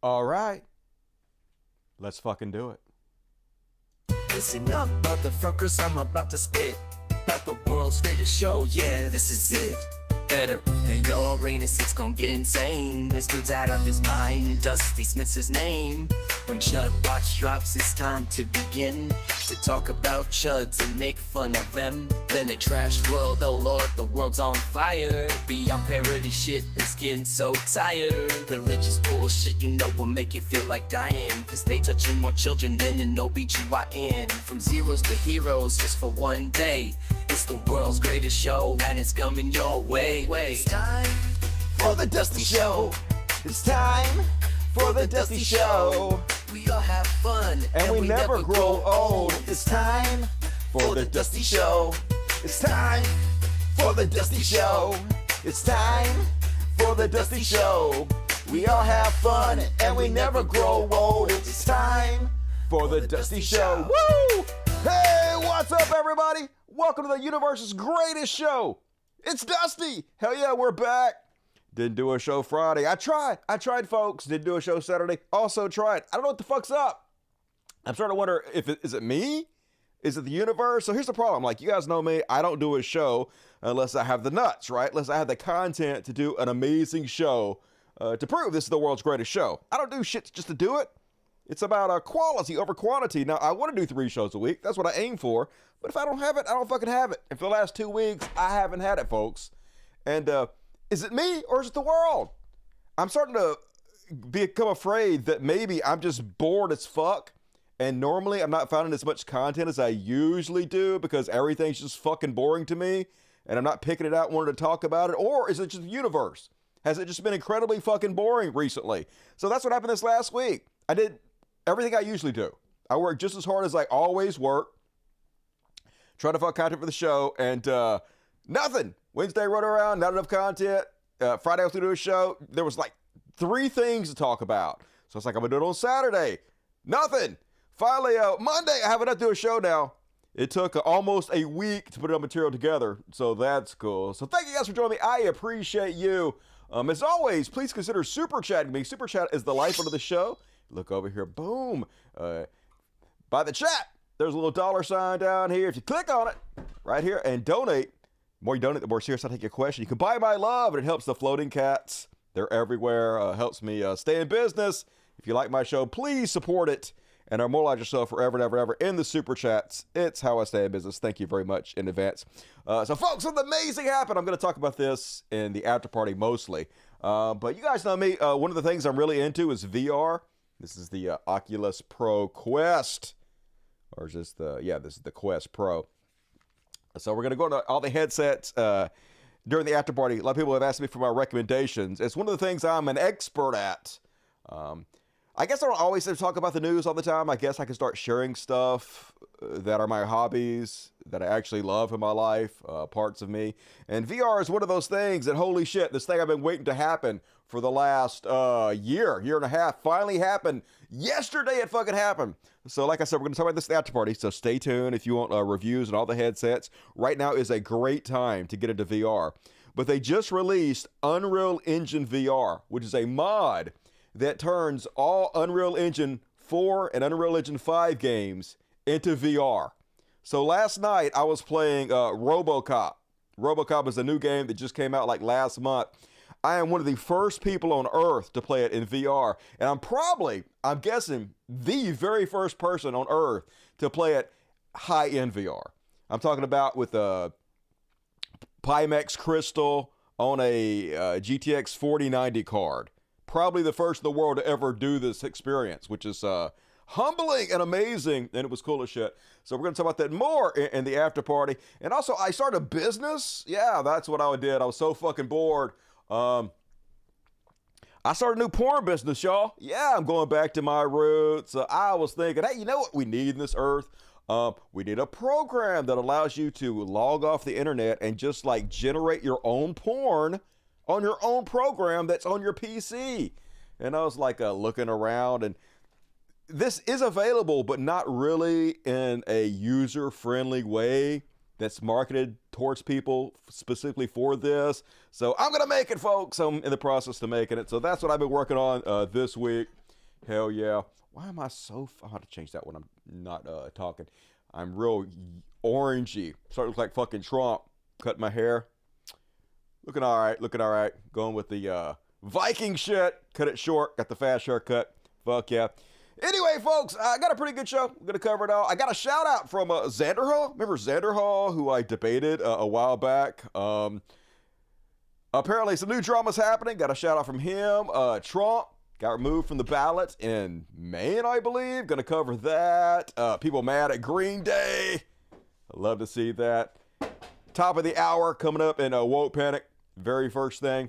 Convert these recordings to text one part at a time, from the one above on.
All right. Let's fucking do it. Listen up, motherfuckers, I'm about to spit about the world's greatest show, yeah, this is it. Better than your anus, it's gon' get insane. This dude's out of his mind, Dusty Smith's his name. When Chud Watch drops, it's time to begin to talk about chuds and make fun of them. Then they trash world, oh lord, the world's on fire. Beyond parody shit, it's getting so tired. Religious bullshit, you know, will make you feel like dying. Cause they touching more children than an OBGYN. From zeros to heroes, just for one day. It's the world's greatest show, and it's coming your way. It's time for the Dusty Show. It's time for the Dusty Show. We all have fun, And we never grow old. It's time for the Dusty Show. It's time for the Dusty Show. It's time for the Dusty Show. We all have fun and we never grow old. It's time for the Dusty Show. Woo! Hey, what's up, everybody? Welcome to the universe's greatest show. It's Dusty. Hell yeah, we're back. Didn't do a show Friday. I tried, folks. Didn't do a show Saturday. Also tried. I don't know what the fuck's up. I'm starting to wonder if is it me? Is it the universe? So here's the problem. Like, you guys know me. I don't do a show unless I have the nuts, right? Unless I have the content to do an amazing show to prove this is the world's greatest show. I don't do shit just to do it. It's about quality over quantity. Now, I want to do 3 shows a week. That's what I aim for. But if I don't have it, I don't fucking have it. And for the last 2 weeks, I haven't had it, folks. And is it me or is it the world? I'm starting to become afraid that maybe I'm just bored as fuck. And normally I'm not finding as much content as I usually do because everything's just fucking boring to me. And I'm not picking it out, wanting to talk about it. Or is it just the universe? Has it just been incredibly fucking boring recently? So that's what happened this last week. I did everything I usually do. I worked just as hard as I always work. Trying to find content for the show, and nothing. Wednesday rode around, not enough content. Friday I was going to do a show. There was like 3 things to talk about. So it's like, I'm going to do it on Saturday. Nothing. Finally, Monday, I have enough to do a show now. It took almost a week to put all material together, so that's cool. So thank you guys for joining me. I appreciate you. As always, please consider super chatting me. Super chat is the life of the show. Look over here, boom. By the chat, there's a little $sign down here. If you click on it, right here, and donate, the more you donate, the more serious I take your question. You can buy my love, and it helps the floating cats. They're everywhere. Helps me stay in business. If you like my show, please support it and immortalize yourself forever and ever and ever in the super chats. It's how I stay in business. Thank you very much in advance. So, folks, something amazing happened. I'm going to talk about this in the after party mostly. But you guys know me. One of the things I'm really into is VR. This is the Oculus Pro Quest. Or is this the, yeah, this is the Quest Pro. So we're going to go into all the headsets during the after party. A lot of people have asked me for my recommendations. It's one of the things I'm an expert at. I guess I don't always talk about the news all the time. I guess I can start sharing stuff that are my hobbies, that I actually love in my life, parts of me. And VR is one of those things that, holy shit, this thing I've been waiting to happen for the last year and a half, finally happened. Yesterday it fucking happened. So like I said, we're going to talk about this at the after party, so stay tuned if you want reviews and all the headsets. Right now is a great time to get into VR. But they just released Unreal Engine VR, which is a mod that turns all Unreal Engine 4 and Unreal Engine 5 games into VR. So last night I was playing RoboCop. RoboCop is a new game that just came out like last month. I am one of the first people on earth to play it in VR. And I'm guessing, the very first person on earth to play it high-end VR. I'm talking about with a Pimax Crystal on a GTX 4090 card. Probably the first in the world to ever do this experience, which is humbling and amazing, and it was cool as shit. So we're going to talk about that more in the after party. And also, I started a business. Yeah, that's what I did. I was so fucking bored. I started a new porn business, y'all. Yeah, I'm going back to my roots. I was thinking, hey, you know what we need in this earth? We need a program that allows you to log off the internet and just like generate your own porn on your own program that's on your PC. And I was like looking around, and this is available, but not really in a user-friendly way that's marketed towards people specifically for this. So I'm gonna make it, folks. I'm in the process of making it. So that's what I've been working on this week. Hell yeah. Why am I so... I have to change that when I'm not talking. I'm real orangey. Starting to look like fucking Trump. Cut my hair. Looking all right. Looking all right. Going with the Viking shit. Cut it short. Got the fast haircut. Fuck yeah. Anyway, folks, I got a pretty good show. I'm going to cover it all. I got a shout out from Xanderhall. Remember Xanderhall, who I debated a while back? Apparently some new drama's happening. Got a shout out from him. Trump got removed from the ballot in Maine, I believe. Going to cover that. People mad at Green Day. I love to see that. Top of the hour coming up in Woke Panic. Very first thing.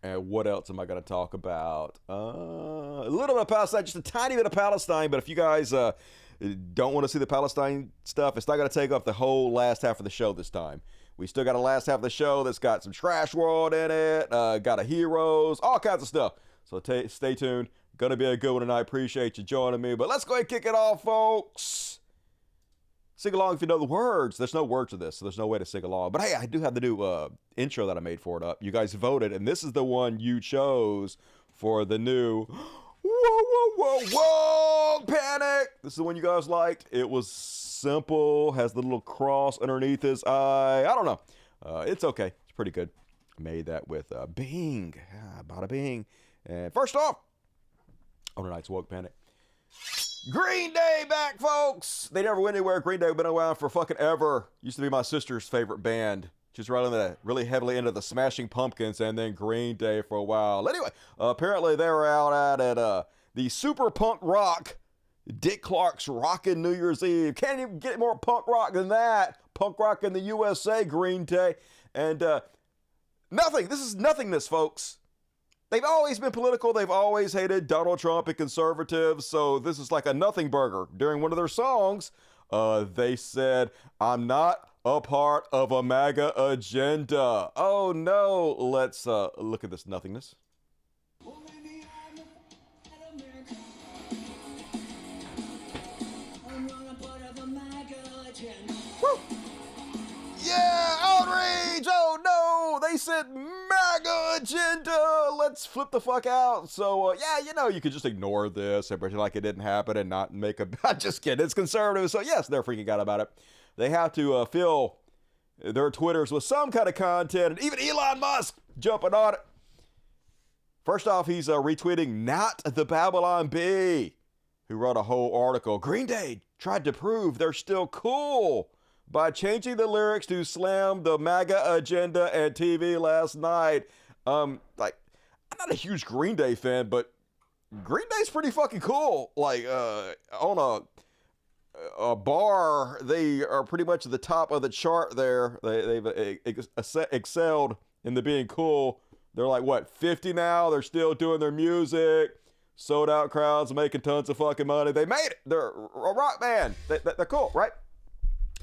And what else am I going to talk about? A little bit of Palestine, just a tiny bit of Palestine. But if you guys don't want to see the Palestine stuff, it's not going to take up the whole last half of the show this time. We still got a last half of the show that's got some Trash World in it, got a Heroes, all kinds of stuff. So stay tuned. Going to be a good one tonight. Appreciate you joining me. But let's go ahead and kick it off, folks. Sing along if you know the words. There's no words to this, so there's no way to sing along. But hey, I do have the new intro that I made for it up. You guys voted, and this is the one you chose for the new whoa, panic. This is the one you guys liked. It was simple, has the little cross underneath his eye. I don't know. It's okay. It's pretty good. I made that with Bing. Bada Bing. And first off, on tonight's Woke Panic, Green Day back, folks. They never went anywhere. Green Day have been around for fucking ever. Used to be my sister's favorite band. She's really heavily into the Smashing Pumpkins and then Green Day for a while. Anyway, apparently they were out at the super punk rock Dick Clark's Rockin' New Year's Eve. Can't even get more punk rock than that. Punk rock in the USA, Green Day. And nothing. This is nothingness, folks. They've always been political. They've always hated Donald Trump and conservatives. So this is like a nothing burger. During one of their songs, they said, "I'm not a part of a MAGA agenda." Oh no. Let's look at this nothingness. Woo. Yeah, outrage! Oh no, they said MAGA agenda. Let's flip the fuck out. So yeah, you know, you could just ignore this and pretend like it didn't happen and not make a. I'm just kidding. It's conservative, so yes, they're freaking out about it. They have to fill their Twitters with some kind of content, and even Elon Musk jumping on it. First off, he's retweeting Not the Babylon Bee, who wrote a whole article. Green Day tried to prove they're still cool by changing the lyrics to slam the MAGA agenda and TV last night. Like, I'm not a huge Green Day fan, but Green Day's pretty fucking cool. Like, on a bar, they are pretty much at the top of the chart there. They've excelled in the being cool. They're like, what, 50 now? They're still doing their music. Sold out crowds, making tons of fucking money. They made it. They're a rock band. They're cool, right?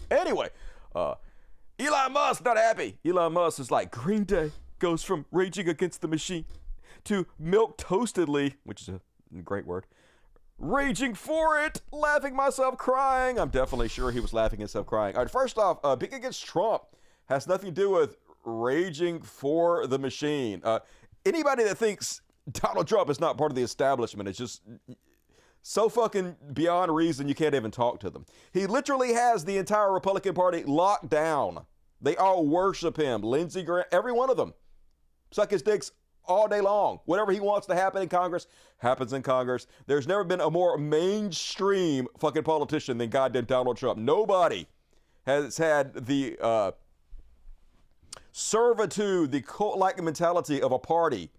Anyway, Elon Musk not happy. Elon Musk is like, Green Day goes from raging against the machine to milk toastedly, which is a great word, raging for it, laughing myself crying. I'm definitely sure he was laughing himself crying. All right, first off, being against Trump has nothing to do with raging for the machine. Anybody that thinks Donald Trump is not part of the establishment is just so fucking beyond reason you can't even talk to them. He literally has the entire Republican Party locked down. They all worship him. Lindsey Graham, every one of them. Suck his dicks all day long. Whatever he wants to happen in Congress, happens in Congress. There's never been a more mainstream fucking politician than goddamn Donald Trump. Nobody has had the servitude, the cult-like mentality of a party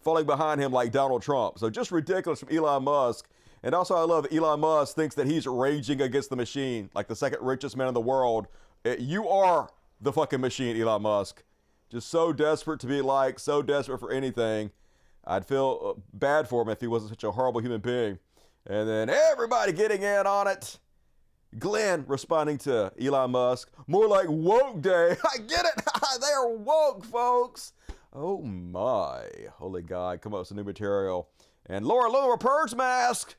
falling behind him like Donald Trump. So just ridiculous from Elon Musk. And also I love Elon Musk thinks that he's raging against the machine, like the second richest man in the world. You are the fucking machine, Elon Musk. Just so desperate to be liked, so desperate for anything. I'd feel bad for him if he wasn't such a horrible human being. And then everybody getting in on it. Glenn responding to Elon Musk, more like woke day. I get it. They are woke, folks. Oh my, holy God, come up with some new material. And Laura Loomer purge mask.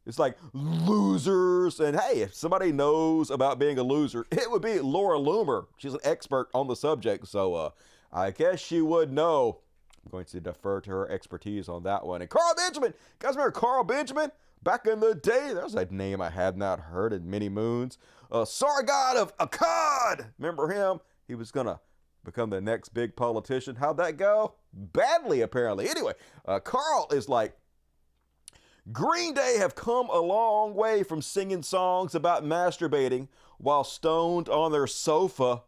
It's like losers. And hey, if somebody knows about being a loser, it would be Laura Loomer. She's an expert on the subject. So I guess she would know I'm going to defer to her expertise on that one. And Carl Benjamin, you guys remember Carl Benjamin? Back in the day, there's a name I had not heard in many moons. Sargon of Akkad, remember him? He was going to become the next big politician. How'd that go? Badly, apparently. Anyway, Carl is like, Green Day have come a long way from singing songs about masturbating while stoned on their sofa.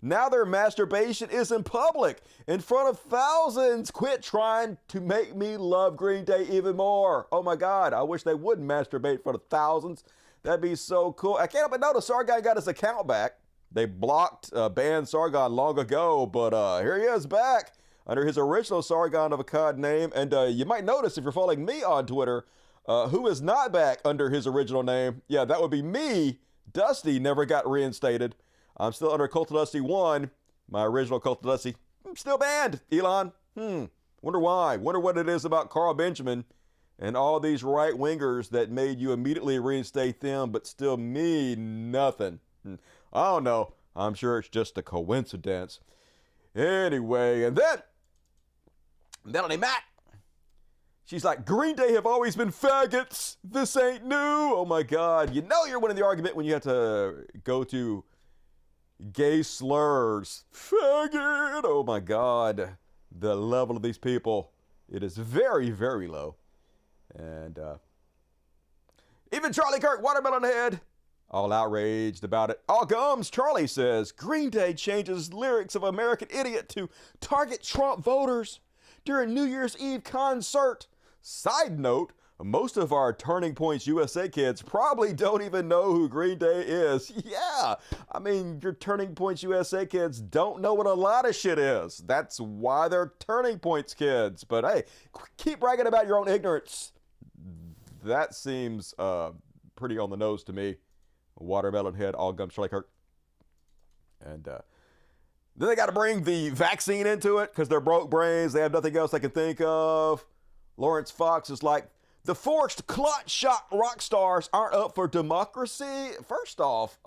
Now their masturbation is in public, in front of thousands. Quit trying to make me love Green Day even more. Oh my God, I wish they wouldn't masturbate in front of thousands. That'd be so cool. I can't help but notice Sargon got his account back. They blocked, banned Sargon long ago, but here he is back under his original Sargon of Akkad name. And you might notice if you're following me on Twitter, who is not back under his original name. Yeah, that would be me. Dusty never got reinstated. I'm still under Cult of Dusty 1. My original Cult of Dusty, still banned, Elon. Wonder why. Wonder what it is about Carl Benjamin and all these right-wingers that made you immediately reinstate them, but still me, nothing. I don't know. I'm sure it's just a coincidence. Anyway, and then Melanie Matt, she's like, Green Day have always been faggots. This ain't new. Oh my God. You know you're winning the argument when you have to go to gay slurs. Faggot. Oh my God. The level of these people, it is very, very low. And even Charlie Kirk, Watermelon Head, all outraged about it. All gums, Charlie says, Green Day changes lyrics of American Idiot to target Trump voters during New Year's Eve concert. Side note, most of our Turning Points USA kids probably don't even know who Green Day is. Yeah, I mean, your Turning Points USA kids don't know what a lot of shit is. That's why they're Turning Points kids. But hey, keep bragging about your own ignorance. That seems pretty on the nose to me. Watermelon Head, all gums, Charlie Kirk. And then they got to bring the vaccine into it because they're broke brains. They have nothing else they can think of. Lawrence Fox is like, the forced clot shot rock stars aren't up for democracy. First off,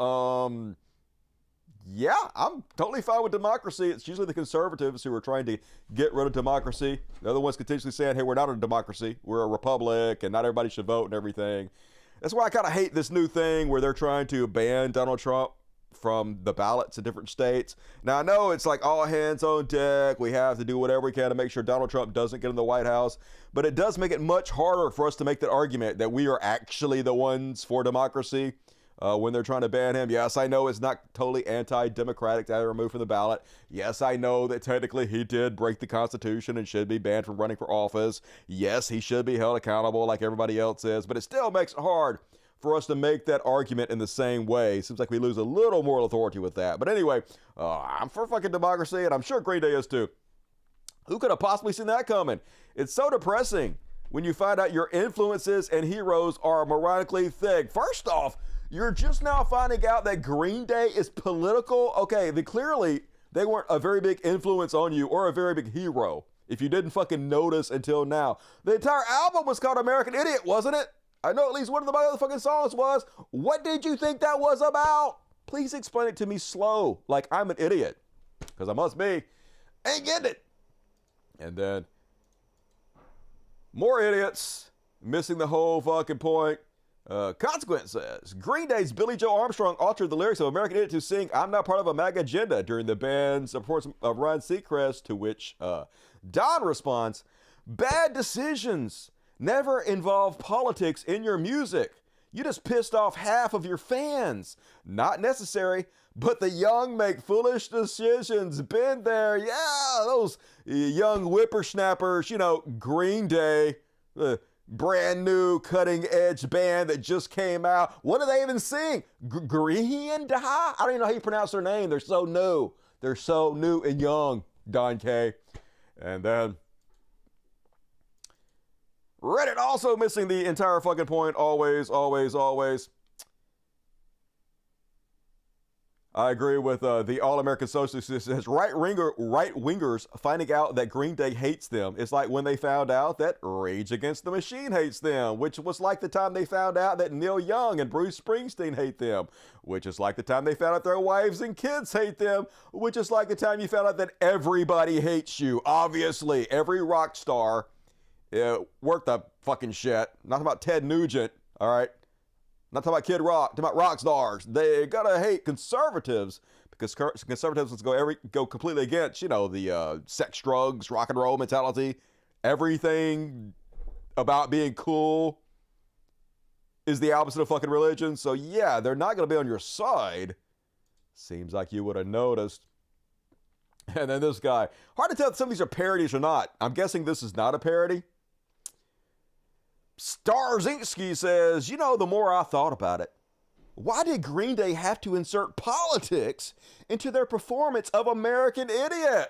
yeah, I'm totally fine with democracy. It's usually the conservatives who are trying to get rid of democracy. The other ones continuously saying, hey, we're not a democracy. We're a republic and not everybody should vote and everything. That's why I kind of hate this new thing where they're trying to ban Donald Trump from the ballots in different states. Now, I know it's like all hands on deck. We have to do whatever we can to make sure Donald Trump doesn't get in the White House. But it does make it much harder for us to make that argument that we are actually the ones for democracy when they're trying to ban him. Yes, I know it's not totally anti-democratic to have him removed from the ballot. Yes, I know that technically he did break the Constitution and should be banned from running for office. Yes, he should be held accountable like everybody else is. But it still makes it hard for us to make that argument in the same way. Seems like we lose a little moral authority with that. But anyway, I'm for fucking democracy, and I'm sure Green Day is too. Who could have possibly seen that coming? It's so depressing when you find out your influences and heroes are moronically thick. First off, you're just now finding out that Green Day is political. Okay, clearly they weren't a very big influence on you or a very big hero if you didn't fucking notice until now. The entire album was called American Idiot, wasn't it? I know at least one of the motherfucking songs was. What did you think that was about? Please explain it to me slow, like I'm an idiot, because I must be. Ain't getting it. And then more idiots missing the whole fucking point. Consequence says, Green Day's Billie Joe Armstrong altered the lyrics of American Idiot to sing I'm Not Part of a MAGA Agenda during the band's reports of Ryan Seacrest, to which Don responds, bad decisions never involve politics in your music. You just pissed off half of your fans. Not necessary, but the young make foolish decisions. Been there. Yeah, those young whippersnappers, you know, Green Day, the brand new cutting edge band that just came out. What do they even sing? GRENADA? I don't even know how you pronounce their name. They're so new. They're so new and young, Don K. And then Reddit also missing the entire fucking point. Always, always, always. I agree with the All-American Socialist who says right-wingers finding out that Green Day hates them. It's like when they found out that Rage Against the Machine hates them, which was like the time they found out that Neil Young and Bruce Springsteen hate them, which is like the time they found out their wives and kids hate them, which is like the time you found out that everybody hates you. Obviously, every rock star worked the fucking shit. Not about Ted Nugent, all right? Not talking about Kid Rock, talking about rock stars. They gotta hate conservatives because conservatives go completely against, the sex, drugs, rock and roll mentality. Everything about being cool is the opposite of fucking religion. So yeah, they're not gonna be on your side. Seems like you would have noticed. And then this guy, hard to tell if some of these are parodies or not. I'm guessing this is not a parody. Starzinski says, the more I thought about it, why did Green Day have to insert politics into their performance of American Idiot?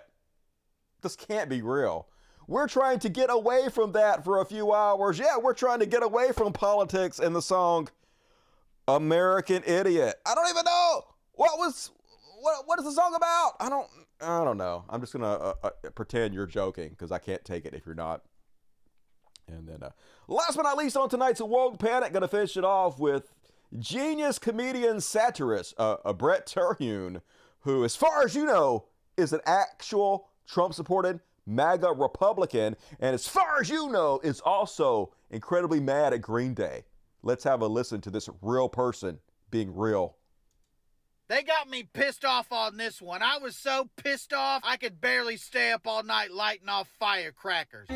This can't be real. We're trying to get away from that for a few hours. Yeah, we're trying to get away from politics in the song American Idiot. I don't even know what is the song about? I don't know. I'm just gonna pretend you're joking because I can't take it if you're not. And then last but not least on tonight's Woke Panic, gonna finish it off with genius comedian satirist Brett Terhune, who, as far as you know, is an actual Trump-supported MAGA Republican, and as far as you know, is also incredibly mad at Green Day. Let's have a listen to this real person being real. They got me pissed off on this one. I was so pissed off, I could barely stay up all night lighting off firecrackers.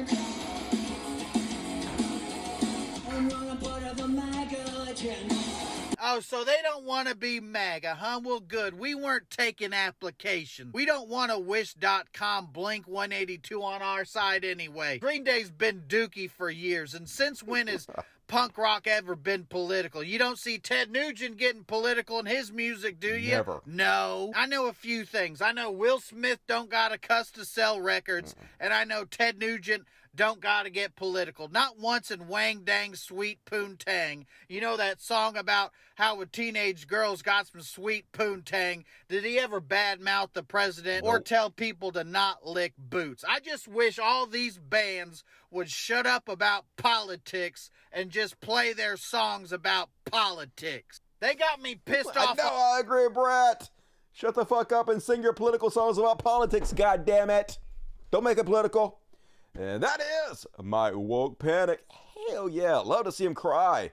Oh, so they don't want to be MAGA, huh? Well, good. We weren't taking applications. We don't want a Wish.com Blink 182 on our side anyway. Green Day's been dookie for years, and since when has punk rock ever been political? You don't see Ted Nugent getting political in his music, do you? Never. No. I know a few things. I know Will Smith don't got a cuss to sell records, and I know Ted Nugent don't gotta get political. Not once in Wang Dang Sweet Poontang. You know that song about how a teenage girl's got some sweet poontang? Did he ever badmouth the president or tell people to not lick boots? I just wish all these bands would shut up about politics and just play their songs about politics. They got me pissed off. No, I agree, Brett. Shut the fuck up and sing your political songs about politics, goddammit. Don't make it political. And that is my Woke Panic. Hell yeah, love to see him cry.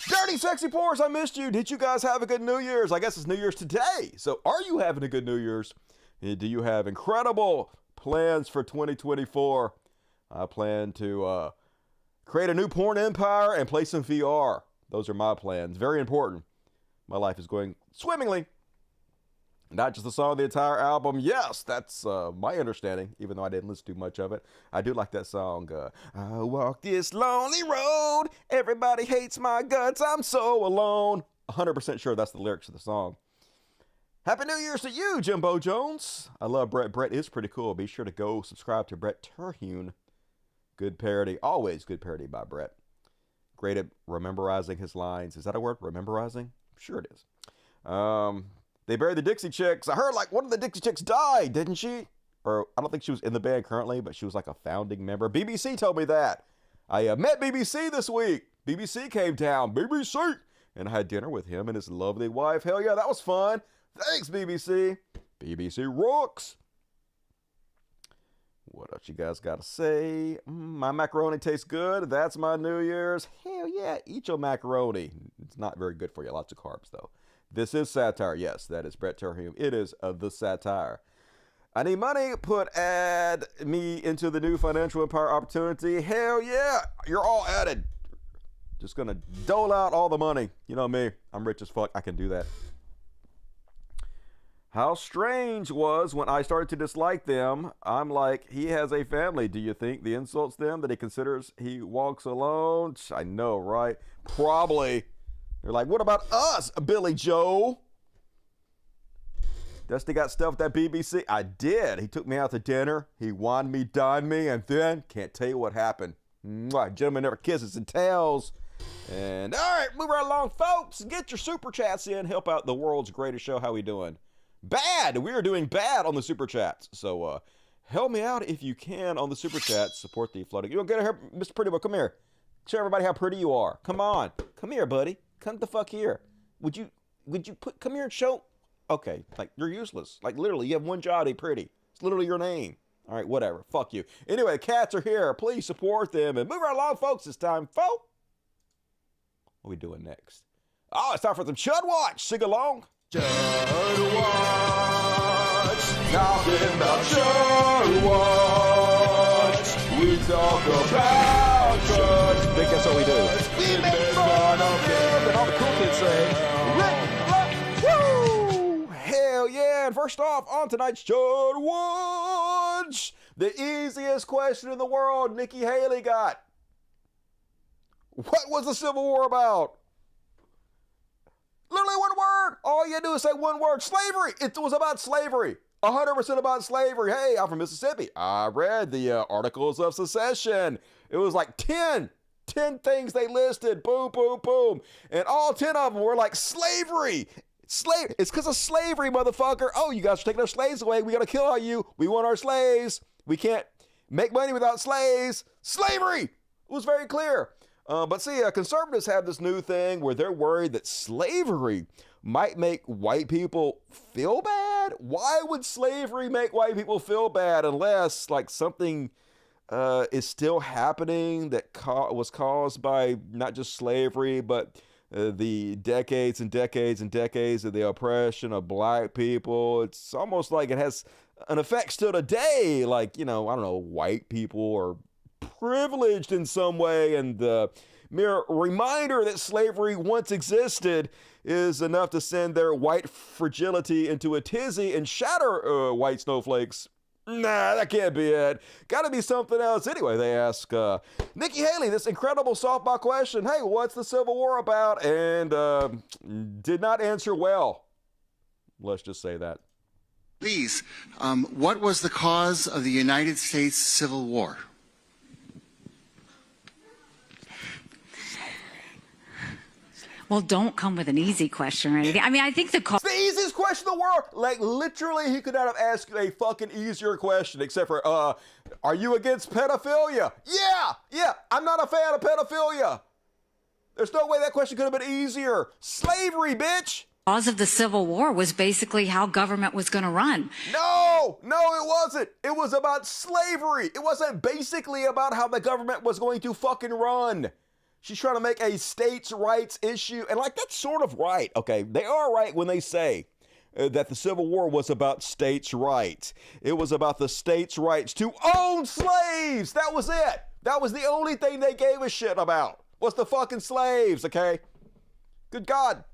Dirty Sexy Pores, I missed you. Did you guys have a good New Year's? I guess it's New Year's today. So are you having a good New Year's? Do you have incredible plans for 2024? I plan to create a new porn empire and play some VR. Those are my plans. Very important. My life is going swimmingly. Not just the song, the entire album. Yes, that's my understanding, even though I didn't listen to much of it. I do like that song. I walk this lonely road. Everybody hates my guts. I'm so alone. 100% sure that's the lyrics of the song. Happy New Year's to you, Jimbo Jones. I love Brett. Brett is pretty cool. Be sure to go subscribe to Brett Terhune. Good parody. Always good parody by Brett. Great at rememberizing his lines. Is that a word? Rememberizing? Sure it is. They buried the Dixie Chicks. I heard like one of the Dixie Chicks died, didn't she? Or I don't think she was in the band currently, but she was like a founding member. BBC told me that. I met BBC this week. BBC came down. BBC. And I had dinner with him and his lovely wife. Hell yeah, that was fun. Thanks, BBC. BBC rocks. What else you guys got to say? My macaroni tastes good. That's my New Year's. Hell yeah, eat your macaroni. It's not very good for you. Lots of carbs, though. This is satire. Yes, that is Brett Terhune. It is the satire. I need money. Add me into the new financial empire opportunity. Hell yeah. You're all added. Just going to dole out all the money. You know me. I'm rich as fuck. I can do that. How strange was when I started to dislike them. I'm like, he has a family. Do you think the insults them that he considers he walks alone? I know, right? Probably. They're like, what about us, Billie Joe? Dusty got stuff at that BBC. I did. He took me out to dinner. He wined me, dined me, and then can't tell you what happened. Mwah, gentleman never kisses and tells. And all right, move right along, folks. Get your super chats in. Help out the world's greatest show. How we doing? Bad. We are doing bad on the super chats. So help me out if you can on the super chats. Support the floating. You don't get here, Mr. Pretty Boy. Come here. Show everybody how pretty you are. Come on. Come here, buddy. Come the fuck here. Would you come here and show? Okay, like you're useless. Like literally, you have one job to be pretty. It's literally your name. All right, whatever. Fuck you. Anyway, the cats are here. Please support them and move right along, folks. It's time, folks. What are we doing next? Oh, it's time for some Chud Watch. Sing along. Chud Watch. Talking about Chud Watch. We talk about Chud. I think that's what we do. We make fun of them. And all the cool kids say, woo! Hell yeah. And first off, on tonight's Chud Watch, the easiest question in the world Nikki Haley got. What was the Civil War about? Literally one word. All you do is say one word. Slavery. It was about slavery. 100% about slavery. Hey, I'm from Mississippi. I read the Articles of Secession. It was like 10 things they listed. Boom, boom, boom. And all 10 of them were like slavery. It's because of slavery, motherfucker. Oh, you guys are taking our slaves away. We got to kill all you. We want our slaves. We can't make money without slaves. Slavery. It was very clear. But see, conservatives have this new thing where they're worried that slavery might make white people feel bad. Why would slavery make white people feel bad unless like something is still happening that was caused by not just slavery, but the decades and decades and decades of the oppression of black people? It's almost like it has an effect still today. Like, I don't know, white people are privileged in some way, and the mere reminder that slavery once existed is enough to send their white fragility into a tizzy and shatter white snowflakes. Nah, that can't be it. Gotta be something else. Anyway, they ask Nikki Haley this incredible softball question. Hey, what's the Civil War about? And did not answer well. Let's just say that. Please, what was the cause of the United States Civil War? Well, don't come with an easy question or anything. I mean, I think the easiest question in the world. Like, literally, he could not have asked you a fucking easier question except for, are you against pedophilia? Yeah, I'm not a fan of pedophilia. There's no way that question could have been easier. Slavery, bitch. Cause of the Civil War was basically how government was going to run. No, it wasn't. It was about slavery. It wasn't basically about how the government was going to fucking run. She's trying to make a states' rights issue. And like, that's sort of right. Okay, they are right when they say that the Civil War was about states' rights. It was about the states' rights to own slaves. That was it. That was the only thing they gave a shit about, was the fucking slaves, okay? Good God.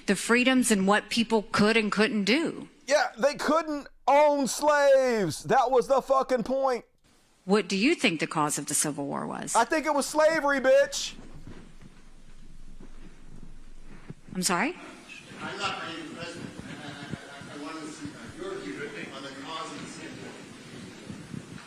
The freedoms and what people could and couldn't do. Yeah, they couldn't own slaves. That was the fucking point. What do you think the cause of the Civil War was? I think it was slavery, bitch. I'm sorry? I'm not ready to president. I want to see your view on the cause of the Civil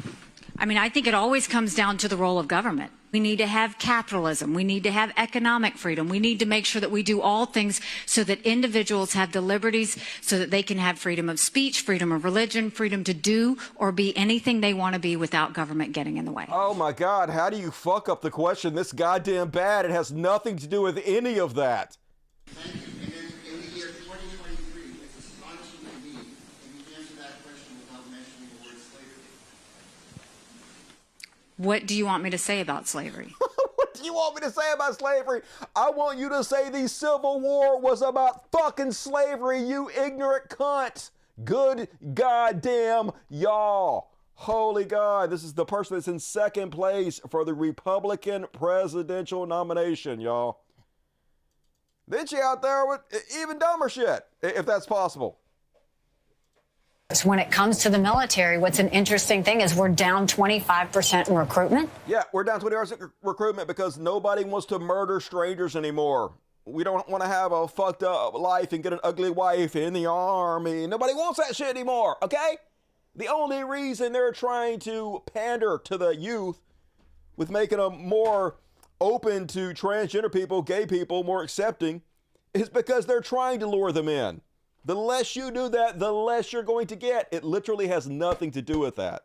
War. I mean, I think it always comes down to the role of government. We need to have capitalism. We need to have economic freedom. We need to make sure that we do all things so that individuals have the liberties so that they can have freedom of speech, freedom of religion, freedom to do or be anything they want to be without government getting in the way. Oh my God, how do you fuck up the question this goddamn bad? It has nothing to do with any of that. Thank you. And then in the year 2023, it's astonishing to me that you answer that question without mentioning the word slavery. What do you want me to say about slavery? What do you want me to say about slavery? I want you to say the Civil War was about fucking slavery, you ignorant cunt. Good goddamn y'all. Holy God, this is the person that's in second place for the Republican presidential nomination, y'all. Then she out there with even dumber shit, if that's possible. When it comes to the military, what's an interesting thing is we're down 25% in recruitment. Yeah, we're down 25% recruitment because nobody wants to murder strangers anymore. We don't want to have a fucked up life and get an ugly wife in the army. Nobody wants that shit anymore, okay? The only reason they're trying to pander to the youth with making them more open to transgender people, gay people, more accepting, is because they're trying to lure them in. The less you do that, the less you're going to get. It literally has nothing to do with that.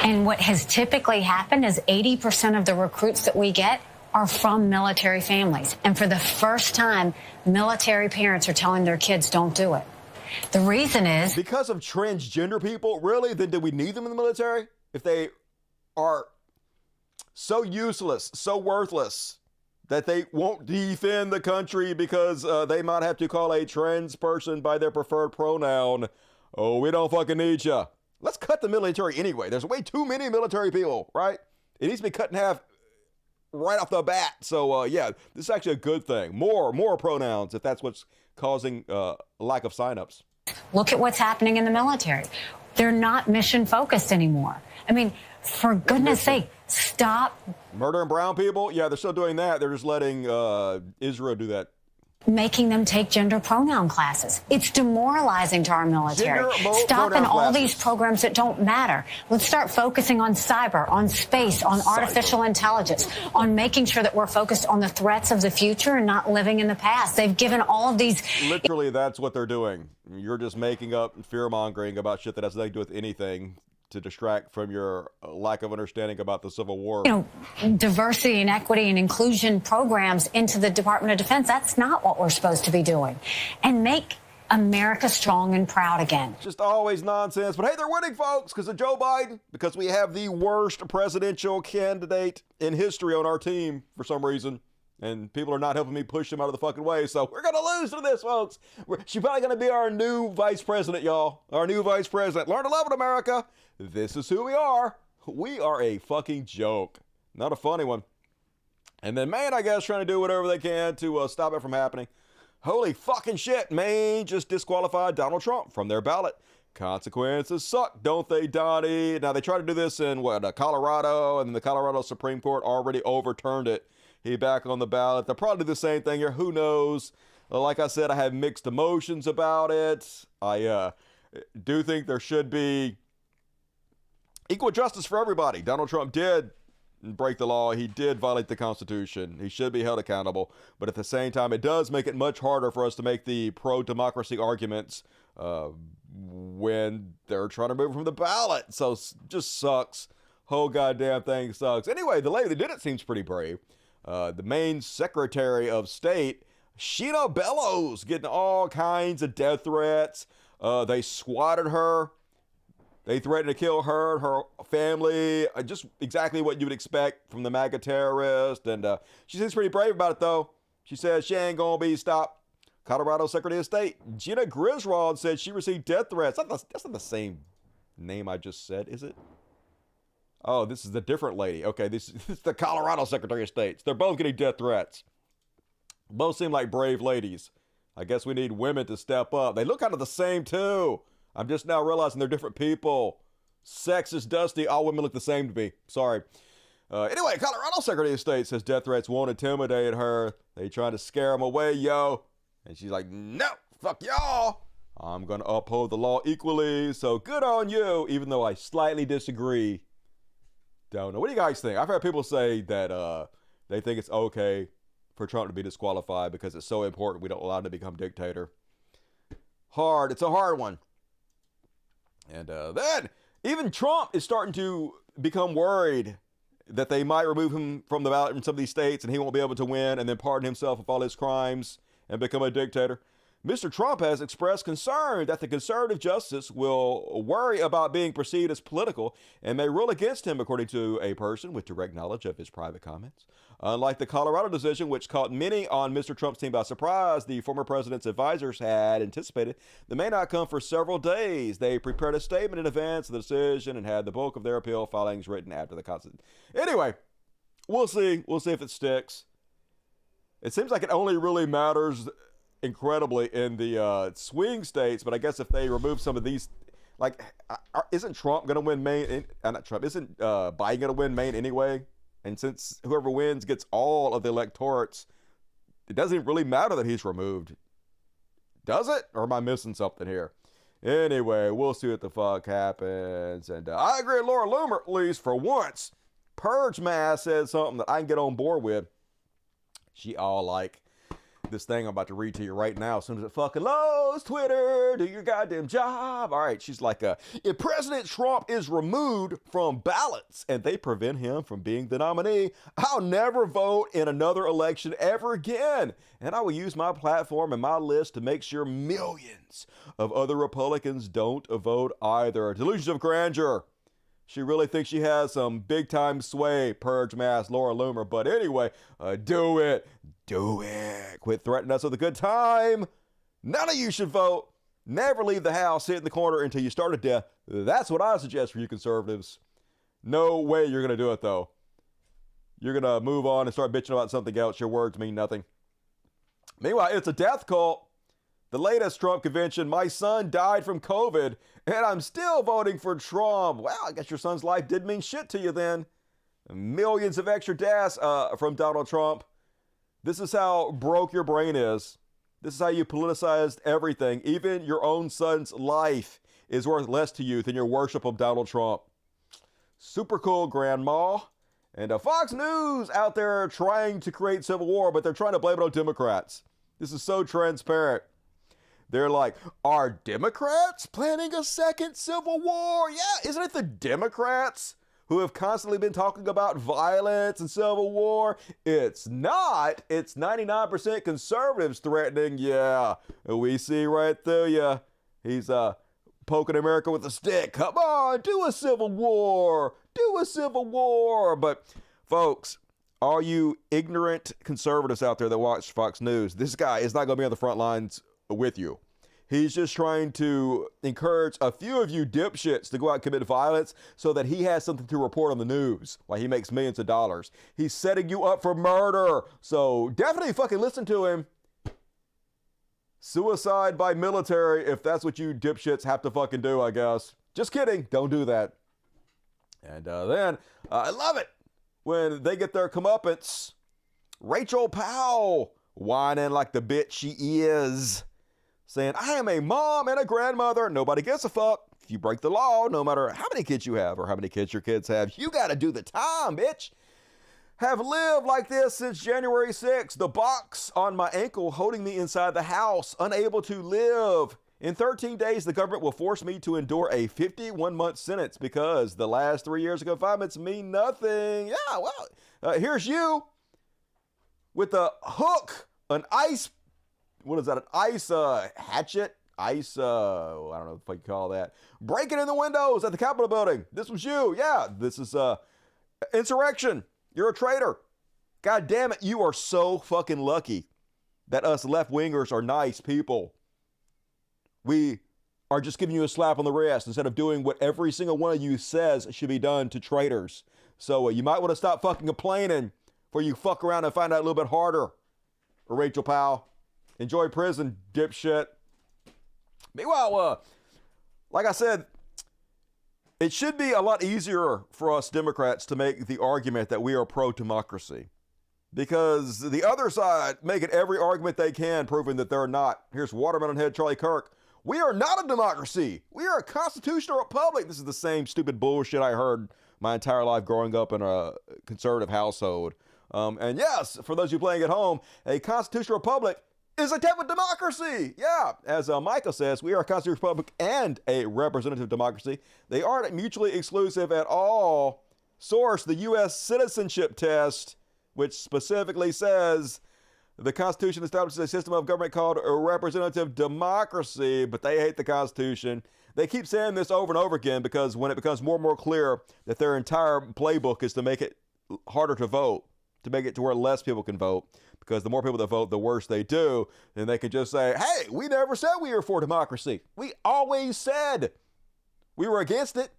And what has typically happened is 80% of the recruits that we get are from military families. And for the first time, military parents are telling their kids, don't do it. The reason is because of transgender people. Really? Then do we need them in the military? If they are so useless, so worthless, that they won't defend the country because they might have to call a trans person by their preferred pronoun. Oh, we don't fucking need you. Let's cut the military anyway. There's way too many military people, right? It needs to be cut in half right off the bat. So, yeah, this is actually a good thing. More pronouns if that's what's causing lack of signups. Look at what's happening in the military. They're not mission focused anymore. I mean, for goodness sake, stop murdering brown people. Yeah, they're still doing that. They're just letting Israel do that. Making them take gender pronoun classes. It's demoralizing to our military. Stopping all these programs that don't matter. Let's start focusing on cyber, on space, on artificial intelligence, on making sure that we're focused on the threats of the future and not living in the past. They've given all of these... Literally, that's what they're doing. You're just making up fear-mongering about shit that has nothing to do with anything to distract from your lack of understanding about the Civil War. You know, diversity and equity and inclusion programs into the Department of Defense. That's not what we're supposed to be doing. And make America strong and proud again. Just always nonsense. But hey, they're winning, folks, because of Joe Biden, because we have the worst presidential candidate in history on our team for some reason. And people are not helping me push him out of the fucking way. So we're going to lose to this, folks. She's probably going to be our new vice president, y'all. Our new vice president. Learn to love it, America. This is who we are. We are a fucking joke. Not a funny one. And then Maine, I guess, trying to do whatever they can to stop it from happening. Holy fucking shit. Maine just disqualified Donald Trump from their ballot. Consequences suck, don't they, Donnie? Now, they tried to do this in, Colorado, and then the Colorado Supreme Court already overturned it. He back on the ballot. They'll probably do the same thing here. Who knows? Like I said, I have mixed emotions about it. I do think there should be equal justice for everybody. Donald Trump did break the law. He did violate the Constitution. He should be held accountable. But at the same time, it does make it much harder for us to make the pro-democracy arguments when they're trying to move from the ballot. So just sucks. Whole goddamn thing sucks. Anyway, the lady that did it seems pretty brave. The Maine Secretary of State, Sheena Bellows, getting all kinds of death threats. They swatted her. They threatened to kill her and her family. Just exactly what you would expect from the MAGA terrorist. And she seems pretty brave about it, though. She says she ain't going to be stopped. Colorado Secretary of State, Gina Griswold, said she received death threats. That's not the same name I just said, is it? Oh, this is the different lady. Okay, this is the Colorado Secretary of State. They're both getting death threats. Both seem like brave ladies. I guess we need women to step up. They look kind of the same, too. I'm just now realizing they're different people. Sexist, Dusty. All women look the same to me. Sorry. Anyway, Colorado Secretary of State says death threats won't intimidate her. They trying to scare them away, yo. And she's like, no, fuck y'all. I'm going to uphold the law equally. So good on you, even though I slightly disagree. Don't know. What do you guys think? I've heard people say that they think it's okay for Trump to be disqualified because it's so important we don't allow him to become dictator. Hard. It's a hard one. And then even Trump is starting to become worried that they might remove him from the ballot in some of these states and he won't be able to win and then pardon himself of all his crimes and become a dictator. Mr. Trump has expressed concern that the conservative justice will worry about being perceived as political and may rule against him, according to a person with direct knowledge of his private comments. Unlike the Colorado decision, which caught many on Mr. Trump's team by surprise, the former president's advisors had anticipated the Maine outcome for several days. They prepared a statement in advance of the decision and had the bulk of their appeal filings written after the Constitution. Anyway, we'll see. We'll see if it sticks. It seems like it only really matters incredibly in the swing states, but I guess if they remove some of these, like, isn't Trump going to win Maine? Not Trump. Isn't Biden going to win Maine anyway? And since whoever wins gets all of the electorates, it doesn't really matter that he's removed. Does it? Or am I missing something here? Anyway, we'll see what the fuck happens. And I agree with Laura Loomer, at least for once. Purge Mass said something that I can get on board with. She all like this thing I'm about to read to you right now. As soon as it fucking loads, Twitter, do your goddamn job. All right, she's like, if President Trump is removed from ballots and they prevent him from being the nominee, I'll never vote in another election ever again. And I will use my platform and my list to make sure millions of other Republicans don't vote either. Delusions of grandeur. She really thinks she has some big-time sway, Purge Mass, Laura Loomer. But anyway, do it. Do it. Quit threatening us with a good time. None of you should vote. Never leave the house, sit in the corner until you start to death. That's what I suggest for you conservatives. No way you're going to do it, though. You're going to move on and start bitching about something else. Your words mean nothing. Meanwhile, it's a death cult. The latest Trump convention, my son died from COVID, and I'm still voting for Trump. Well, I guess your son's life did mean shit to you then. Millions of extra deaths from Donald Trump. This is how broke your brain is. This is how you politicized everything. Even your own son's life is worth less to you than your worship of Donald Trump. Super cool, Grandma. And Fox News out there trying to create civil war, but they're trying to blame it on Democrats. This is so transparent. They're like, are Democrats planning a second civil war? Yeah, isn't it the Democrats who have constantly been talking about violence and civil war? It's not. It's 99% conservatives threatening. Yeah, we see right through you. He's poking America with a stick. Come on, do a civil war. Do a civil war. But folks, all you ignorant conservatives out there that watch Fox News, this guy is not going to be on the front lines with you. He's just trying to encourage a few of you dipshits to go out and commit violence so that he has something to report on the news while he makes millions of dollars. He's setting you up for murder. So definitely fucking listen to him. Suicide by military, if that's what you dipshits have to fucking do, I guess. Just kidding. Don't do that. And then, I love it when they get their comeuppance. Rachel Powell whining like the bitch she is, saying, I am a mom and a grandmother. Nobody gives a fuck. If you break the law, no matter how many kids you have or how many kids your kids have, you got to do the time, bitch. Have lived like this since January 6th. The box on my ankle holding me inside the house, unable to live. In 13 days, the government will force me to endure a 51-month sentence because the last 3 years of confinements mean nothing. Yeah, well, here's you with a hook, an ice, what is that, an ice hatchet? Ice, I don't know what you call that. Breaking in the windows at the Capitol building. This was you. Yeah, this is insurrection. You're a traitor. God damn it, you are so fucking lucky that us left-wingers are nice people. We are just giving you a slap on the wrist instead of doing what every single one of you says should be done to traitors. So you might want to stop fucking complaining before you fuck around and find out a little bit harder. Or Rachel Powell. Enjoy prison, dipshit. Meanwhile, like I said, it should be a lot easier for us Democrats to make the argument that we are pro-democracy. Because the other side making every argument they can proving that they're not. Here's Watermelon Head Charlie Kirk. We are not a democracy. We are a constitutional republic. This is the same stupid bullshit I heard my entire life growing up in a conservative household. And yes, for those of you playing at home, a constitutional republic is a type of democracy. Yeah, as Michael says, we are a constitutional republic and a representative democracy. They aren't mutually exclusive at all. Source, the U.S. citizenship test, which specifically says the Constitution establishes a system of government called a representative democracy, but they hate the Constitution. They keep saying this over and over again because when it becomes more and more clear that their entire playbook is to make it harder to vote, to make it to where less people can vote, because the more people that vote, the worse they do, then they can just say, hey, we never said we were for democracy. We always said we were against it.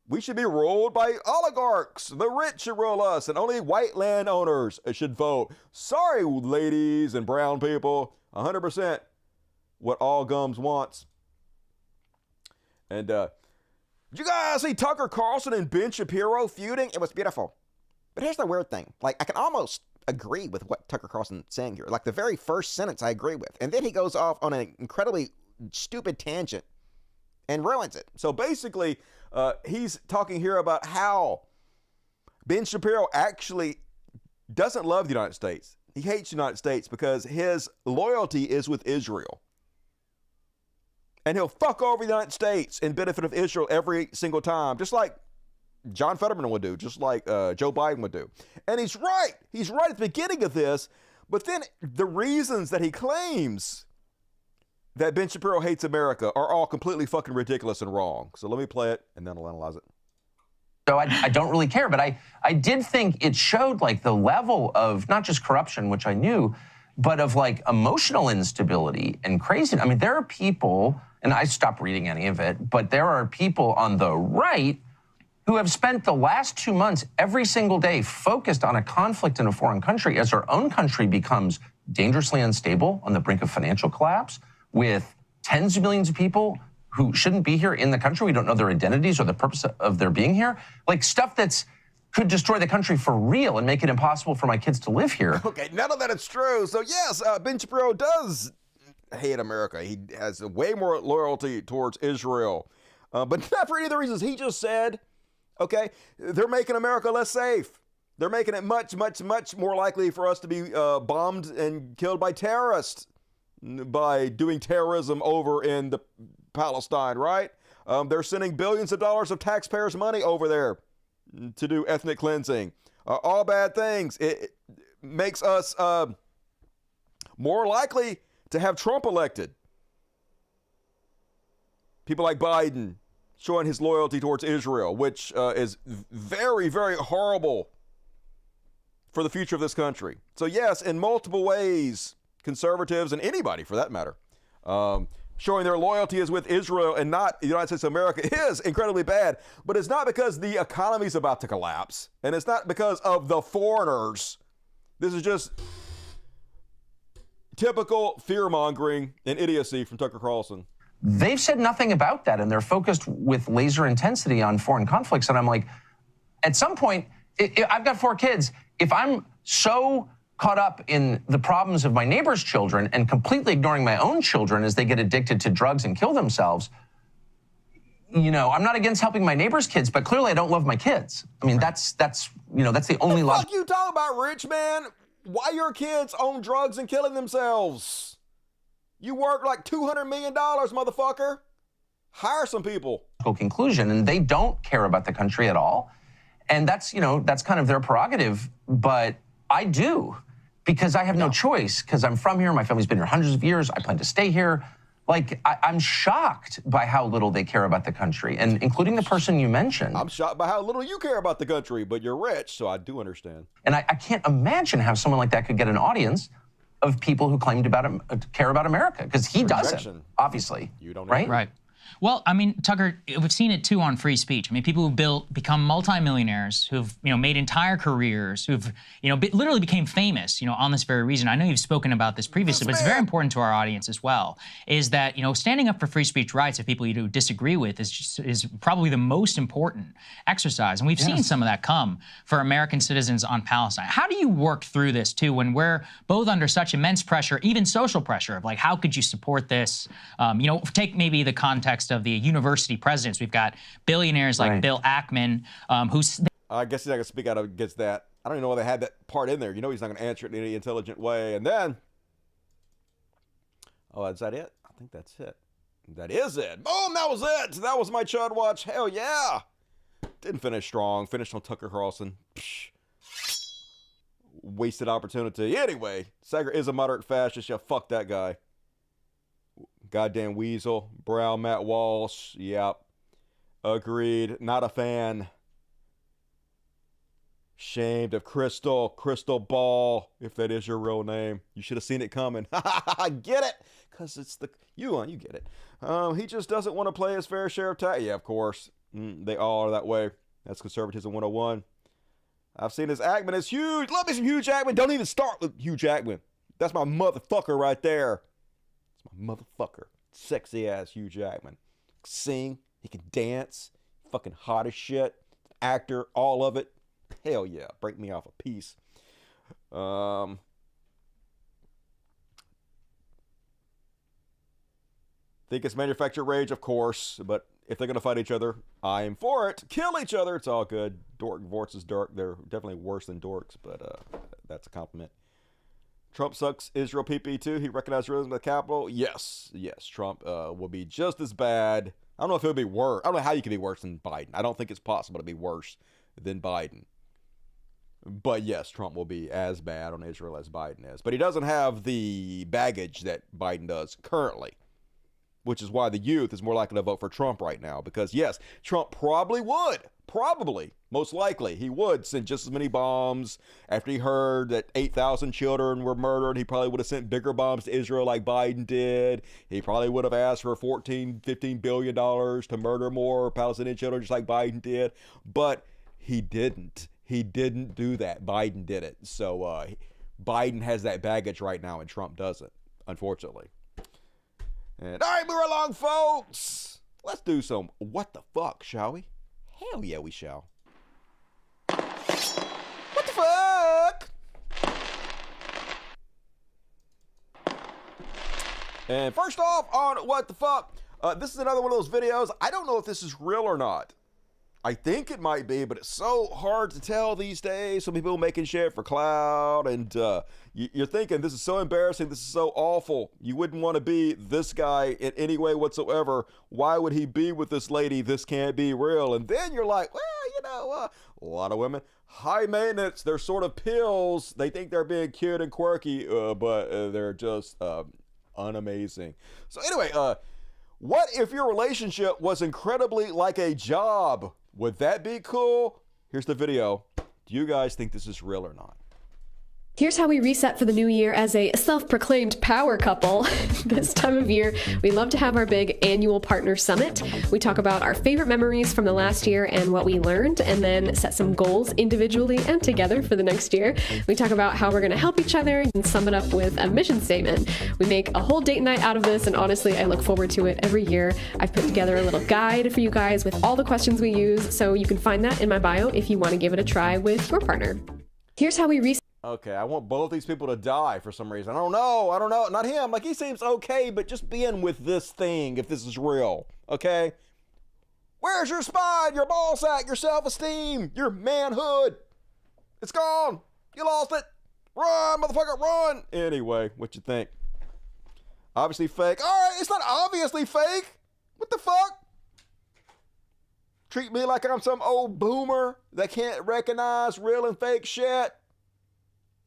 We should be ruled by oligarchs. The rich should rule us, and only white landowners should vote. Sorry, ladies and brown people. 100% what all gums wants. And did you guys see Tucker Carlson and Ben Shapiro feuding? It was beautiful. But here's the weird thing. Like, I can almost agree with what Tucker Carlson's saying here. Like, the very first sentence I agree with. And then he goes off on an incredibly stupid tangent and ruins it. So basically, he's talking here about how Ben Shapiro actually doesn't love the United States. He hates the United States because his loyalty is with Israel. And he'll fuck over the United States in benefit of Israel every single time, just like John Fetterman would do, just like Joe Biden would do. And he's right. He's right at the beginning of this. But then the reasons that he claims that Ben Shapiro hates America are all completely fucking ridiculous and wrong. So let me play it, and then I'll analyze it. So I don't really care, but I did think it showed like the level of not just corruption, which I knew, but of like emotional instability and crazy. I mean, there are people, and I stopped reading any of it, but there are people on the right who have spent the last 2 months every single day focused on a conflict in a foreign country as our own country becomes dangerously unstable on the brink of financial collapse with tens of millions of people who shouldn't be here in the country. We don't know their identities or the purpose of their being here. Like stuff that's could destroy the country for real and make it impossible for my kids to live here. Okay, none of that is true. So yes, Ben Shapiro does hate America. He has way more loyalty towards Israel, but not for any of the reasons he just said. Okay, they're making America less safe. They're making it much, much, much more likely for us to be bombed and killed by terrorists by doing terrorism over in the Palestine, right? They're sending billions of dollars of taxpayers' money over there to do ethnic cleansing. All bad things. It makes us more likely to have Trump elected. People like Biden showing his loyalty towards Israel, which is very, very horrible for the future of this country. So yes, in multiple ways, conservatives and anybody for that matter, showing their loyalty is with Israel and not the United States of America is incredibly bad. But it's not because the economy is about to collapse, and it's not because of the foreigners. This is just typical fear-mongering and idiocy from Tucker Carlson. They've said nothing about that, and they're focused with laser intensity on foreign conflicts. And I'm like, at some point, I've got 4 kids. If I'm so caught up in the problems of my neighbor's children and completely ignoring my own children as they get addicted to drugs and kill themselves, you know, I'm not against helping my neighbor's kids, but clearly I don't love my kids. I mean, that's you know, that's the only love. Fuck you talking about, rich man? Why your kids own drugs and killing themselves? You work like $200 million, motherfucker. Hire some people. Conclusion, and they don't care about the country at all. And that's, you know, that's kind of their prerogative, but I do, because I have no choice, because I'm from here, my family's been here hundreds of years, I plan to stay here. Like, I'm shocked by how little they care about the country, and including the person you mentioned. I'm shocked by how little you care about the country, but you're rich, so I do understand. And I can't imagine how someone like that could get an audience of people who claim to care about America, because he doesn't, obviously. You don't, right? Right. Well, I mean, Tucker, we've seen it too on free speech. I mean, people who become multimillionaires, who've, you know, made entire careers, who've, you know, literally became famous, you know, on this very reason. I know you've spoken about this previously, but it's very important to our audience as well, is that, you know, standing up for free speech rights of people you disagree with is probably the most important exercise. And we've seen some of that come for American citizens on Palestine. How do you work through this too, when we're both under such immense pressure, even social pressure of like, how could you support this? You know, take maybe the context of the university presidents. We've got billionaires like Bill Ackman, who's... I guess he's not going to speak out against that. I don't even know why they had that part in there. You know he's not going to answer it in any intelligent way. And then... Oh, is that it? I think that's it. That is it. Boom, that was it. That was my Chud Watch. Hell yeah. Didn't finish strong. Finished on Tucker Carlson. Psh. Wasted opportunity. Anyway, Sager is a moderate fascist. Yeah, fuck that guy. Goddamn weasel. Brown Matt Walsh. Yep. Agreed. Not a fan. Shamed of Crystal Ball, if that is your real name. You should have seen it coming. I get it. Because it's the... You get it. He just doesn't want to play his fair share of tax. Yeah, of course. They all are that way. That's conservatism 101. I've seen this Ackman. It's huge. Love me some Hugh Jackman. Don't even start with Hugh Jackman. That's my motherfucker right there. My motherfucker. Sexy ass Hugh Jackman. Sing. He can dance. Fucking hot as shit. Actor. All of it. Hell yeah. Break me off a piece. Think it's manufactured rage, of course. But if they're going to fight each other, I am for it. Kill each other. It's all good. Dork versus Dirk. They're definitely worse than dorks, but that's a compliment. Trump sucks Israel PP too. He recognized terrorism at the Capitol. Yes. Trump will be just as bad. I don't know if he'll be worse. I don't know how you can be worse than Biden. I don't think it's possible to be worse than Biden. But yes, Trump will be as bad on Israel as Biden is. But he doesn't have the baggage that Biden does currently, which is why the youth is more likely to vote for Trump right now. Because yes, Trump probably, most likely, he would send just as many bombs. After he heard that 8,000 children were murdered, he probably would have sent bigger bombs to Israel like Biden did. He probably would have asked for $14-15 billion to murder more Palestinian children just like Biden did. But he didn't. He didn't do that. Biden did it. So Biden has that baggage right now and Trump doesn't, unfortunately. And all right, move along, folks. Let's do some what the fuck, shall we? Hell yeah, we shall. What the fuck? And first off, on what the fuck, this is another one of those videos. I don't know if this is real or not. I think it might be, but it's so hard to tell these days. Some people making shit for clout, and you're thinking, this is so embarrassing, this is so awful. You wouldn't want to be this guy in any way whatsoever. Why would he be with this lady? This can't be real. And then you're like, well, you know, a lot of women, high maintenance, they're sort of pills. They think they're being cute and quirky, but they're just unamazing. So anyway, what if your relationship was incredibly like a job? Would that be cool? Here's the video. Do you guys think this is real or not? Here's how we reset for the new year as a self-proclaimed power couple. This time of year, we love to have our big annual partner summit. We talk about our favorite memories from the last year and what we learned, and then set some goals individually and together for the next year. We talk about how we're going to help each other and sum it up with a mission statement. We make a whole date night out of this, and honestly, I look forward to it every year. I've put together a little guide for you guys with all the questions we use, so you can find that in my bio if you want to give it a try with your partner. Here's how we reset. Okay, I want both these people to die for some reason. I don't know. Not him. Like, he seems okay, but just being with this thing, if this is real, okay? Where's your spine, your ball sack, your self-esteem, your manhood? It's gone. You lost it. Run, motherfucker, run. Anyway, what you think? Obviously fake. All right, it's not obviously fake. What the fuck? Treat me like I'm some old boomer that can't recognize real and fake shit.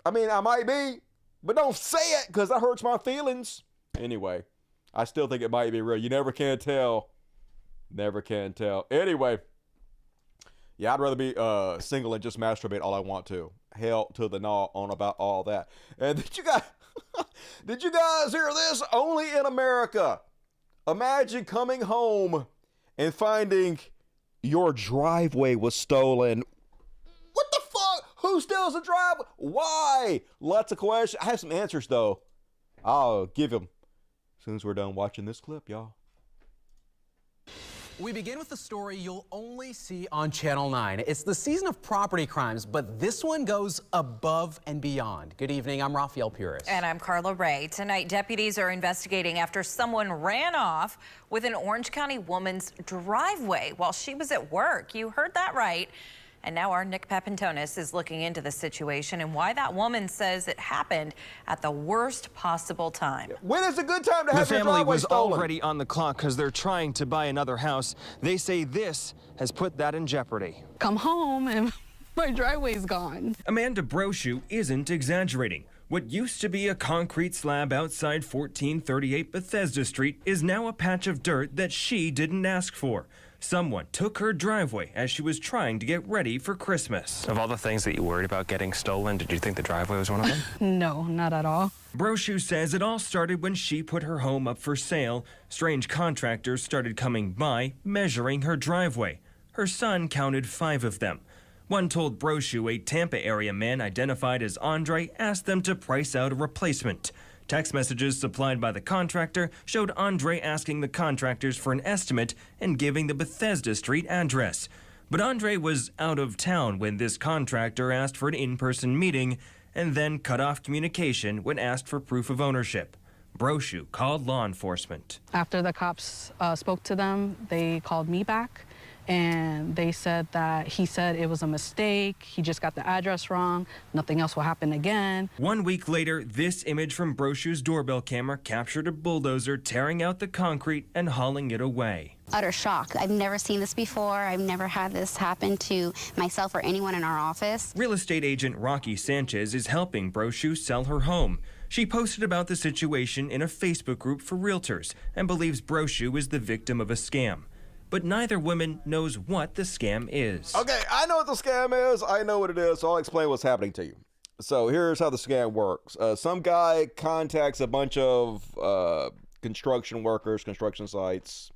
I mean, I might be, but don't say it because that hurts my feelings. Anyway, I still think it might be real. You never can tell. Never can tell. Anyway, yeah, I'd rather be single and just masturbate all I want to. Hell to the gnaw on about all that. And did you guys hear this? Only in America. Imagine coming home and finding your driveway was stolen. What the fuck? Who steals a driveway? Why? Lots of questions. I have some answers, though. I'll give them as soon as we're done watching this clip, y'all. We begin with a story you'll only see on Channel 9. It's the season of property crimes, but this one goes above and beyond. Good evening, I'm Rafael Puris. And I'm Carla Ray. Tonight, deputies are investigating after someone ran off with an Orange County woman's driveway while she was at work. You heard that right. And now our Nick Papantonis is looking into the situation and why that woman says it happened at the worst possible time. When is a good time to have your driveway stolen? The family was already on the clock because they're trying to buy another house. They say this has put that in jeopardy. Come home and my driveway's gone. Amanda Brochu isn't exaggerating. What used to be a concrete slab outside 1438 Bethesda Street is now a patch of dirt that she didn't ask for. Someone took her driveway as she was trying to get ready for Christmas. Of all the things that you worried about getting stolen, did you think the driveway was one of them? No, not at all. Brochu says it all started when she put her home up for sale. Strange contractors started coming by, measuring her driveway. Her son counted 5 of them. One told Brochu a Tampa area man identified as Andre asked them to price out a replacement. Text messages supplied by the contractor showed Andre asking the contractors for an estimate and giving the Bethesda Street address. But Andre was out of town when this contractor asked for an in-person meeting and then cut off communication when asked for proof of ownership. Brochu called law enforcement. After the cops spoke to them, they called me back, and they said that he said it was a mistake, he just got the address wrong, nothing else will happen again. 1 week later, this image from Brochu's doorbell camera captured a bulldozer tearing out the concrete and hauling it away. Utter shock. I've never seen this before. I've never had this happen to myself or anyone in our office. Real estate agent Rocky Sanchez is helping Brochu sell her home. She posted about the situation in a Facebook group for realtors and believes Brochu is the victim of a scam. But neither woman knows what the scam is. Okay, I know what the scam is. I know what it is, so I'll explain what's happening to you. So here's how the scam works. Some guy contacts a bunch of construction workers, construction sites,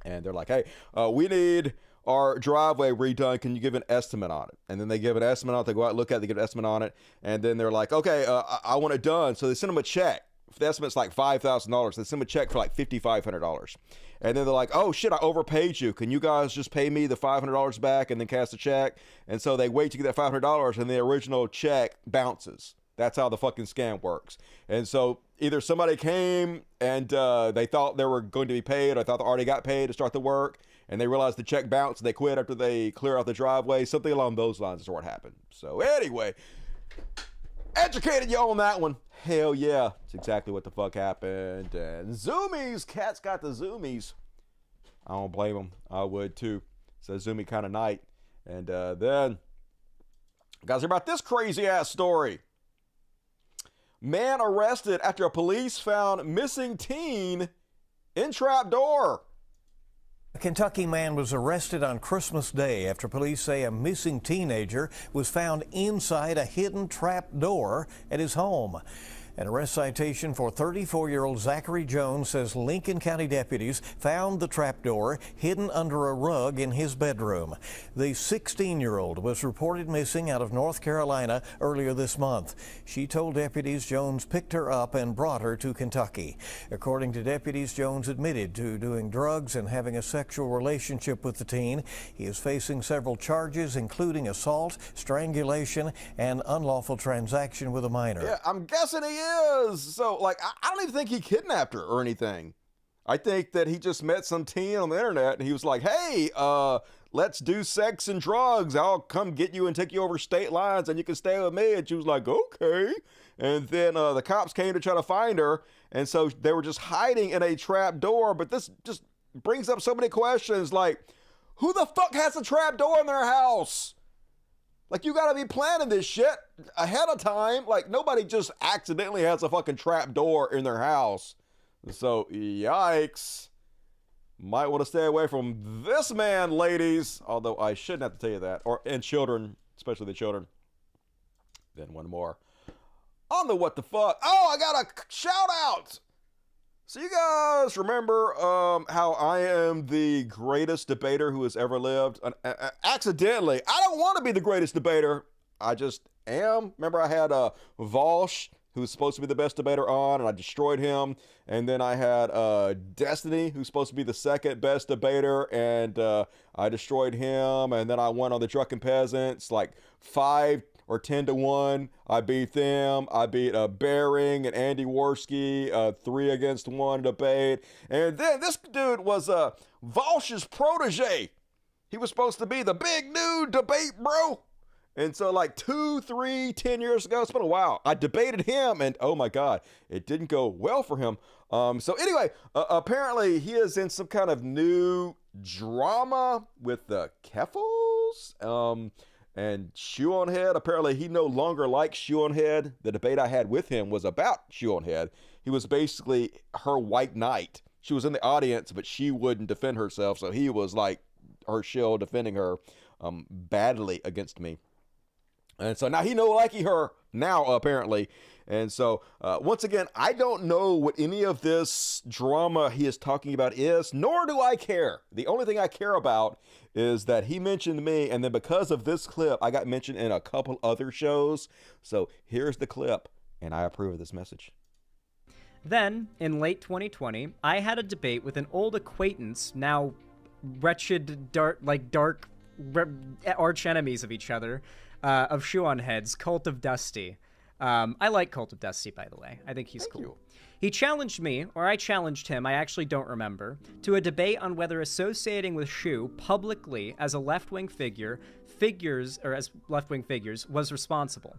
and they're like, hey, we need our driveway redone. Can you give an estimate on it? And then they give an estimate on it. They go out and look at it. They give an estimate on it. And then they're like, okay, I want it done. So they send them a check. If the estimate's like $5,000, they send them a check for like $5,500. And then they're like, oh shit, I overpaid you. Can you guys just pay me the $500 back and then cash the check? And so they wait to get that $500 and the original check bounces. That's how the fucking scam works. And so either somebody came and they thought they were going to be paid, or thought they already got paid to start the work, and they realized the check bounced and they quit after they clear out the driveway. Something along those lines is what happened. So anyway, educated you on that one. Hell yeah. It's exactly what the fuck happened. And zoomies, cat's got the zoomies. I don't blame them. I would too. It's a zoomy kind of night. And then, guys, hear about this crazy ass story. Man arrested after police found missing teen in trapdoor. A Kentucky man was arrested on Christmas Day after police say a missing teenager was found inside a hidden trap door at his home. An arrest citation for 34-year-old Zachary Jones says Lincoln County deputies found the trapdoor hidden under a rug in his bedroom. The 16-year-old was reported missing out of North Carolina earlier this month. She told deputies Jones picked her up and brought her to Kentucky. According to deputies, Jones admitted to doing drugs and having a sexual relationship with the teen. He is facing several charges, including assault, strangulation, and unlawful transaction with a minor. Yeah, I'm guessing he is. So, like, I don't even think he kidnapped her or anything. I think that he just met some teen on the internet and he was like, hey, let's do sex and drugs. I'll come get you and take you over state lines and you can stay with me. And she was like, okay. And then the cops came to try to find her. And so they were just hiding in a trap door. But this just brings up so many questions, like, who the fuck has a trap door in their house? Like, you gotta be planning this shit ahead of time. Like, nobody just accidentally has a fucking trap door in their house. So, yikes. Might want to stay away from this man, ladies. Although I shouldn't have to tell you that. And children, especially the children. Then one more. On the what the fuck. Oh, I got a shout out. So you guys remember how I am the greatest debater who has ever lived? Accidentally. I don't want to be the greatest debater. I just am. Remember I had Walsh, who was supposed to be the best debater on, and I destroyed him. And then I had Destiny, who's supposed to be the second best debater, and I destroyed him. And then I won on the Drunken Peasants, like 5 or 10-1. I beat them. I beat Bering and Andy Worski, 3-1 debate. And then this dude was Walsh's protege. He was supposed to be the big new debate bro. And so like 2, 3, 10 years ago, it's been a while, I debated him and oh my God, it didn't go well for him. So anyway, apparently he is in some kind of new drama with the Keffels. And Shoe on Head, apparently he no longer likes Shoe on Head. The debate I had with him was about Shoe on Head. He was basically her white knight. She was in the audience, but she wouldn't defend herself. So he was like her shield defending her badly against me. And so now he no likey her now, apparently. And so, once again, I don't know what any of this drama he is talking about is, nor do I care. The only thing I care about is that he mentioned me, and then because of this clip, I got mentioned in a couple other shows. So here's the clip, and I approve of this message. Then, in late 2020, I had a debate with an old acquaintance, now wretched, dark arch enemies of each other, of Shoe on Head's Cult of Dusty. I like Cult of Dusty, by the way. I think he's cool. He challenged me, or I challenged him, I actually don't remember, to a debate on whether associating with Shu publicly as a left-wing figure, was responsible.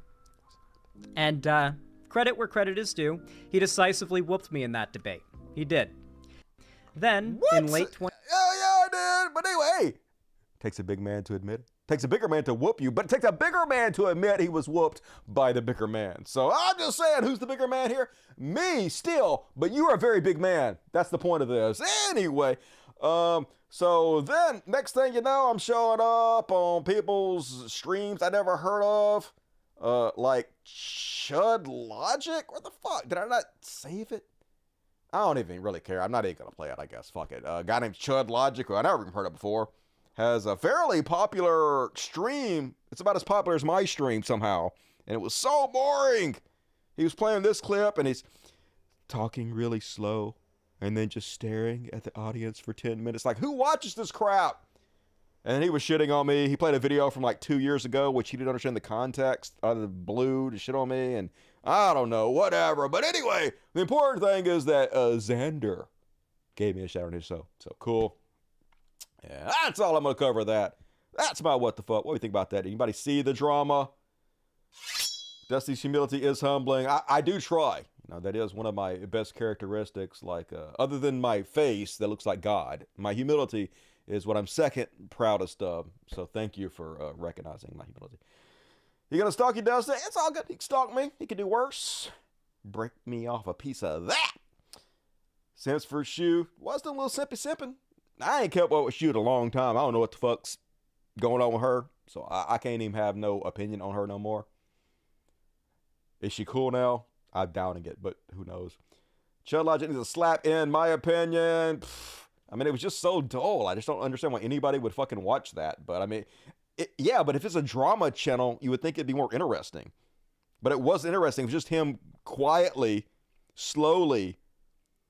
And credit where credit is due, he decisively whooped me in that debate. He did. Then, in late 20... Yeah, I did. But anyway, takes a big man to admit it. Takes a bigger man to whoop you, but it takes a bigger man to admit he was whooped by the bigger man. So I'm just saying, who's the bigger man here? Me, still, but you are a very big man. That's the point of this. Anyway, so then, next thing you know, I'm showing up on people's streams I never heard of. Like Chud Logic? What the fuck? Did I not save it? I don't even really care. I'm not even gonna play it, I guess. Fuck it. A guy named Chud Logic, who I never even heard of before, has a fairly popular stream. It's about as popular as my stream somehow. And it was so boring. He was playing this clip and he's talking really slow and then just staring at the audience for 10 minutes. Like, who watches this crap? And he was shitting on me. He played a video from like 2 years ago, which he didn't understand the context out of the blue to shit on me. And I don't know, whatever. But anyway, the important thing is that Xander gave me a shout out on his show. So cool. Yeah, that's all I'm going to cover that. That's about what the fuck. What do you think about that? Anybody see the drama? Dusty's humility is humbling. I do try. You know, that is one of my best characteristics. Like, other than my face that looks like God, my humility is what I'm second proudest of. So thank you for recognizing my humility. You gonna stalk you, Dusty? It's all good. He can stalk me. He can do worse. Break me off a piece of that. Simps for Shu. Was doing a little simping. I ain't kept up with Shu in a long time. I don't know what the fuck's going on with her. So I can't even have no opinion on her no more. Is she cool now? I'm doubting it, but who knows. Chud Logic needs a slap in my opinion. I mean, it was just so dull. I just don't understand why anybody would fucking watch that. But I mean, yeah, but if it's a drama channel, you would think it'd be more interesting. But it was interesting. It was just him quietly, slowly,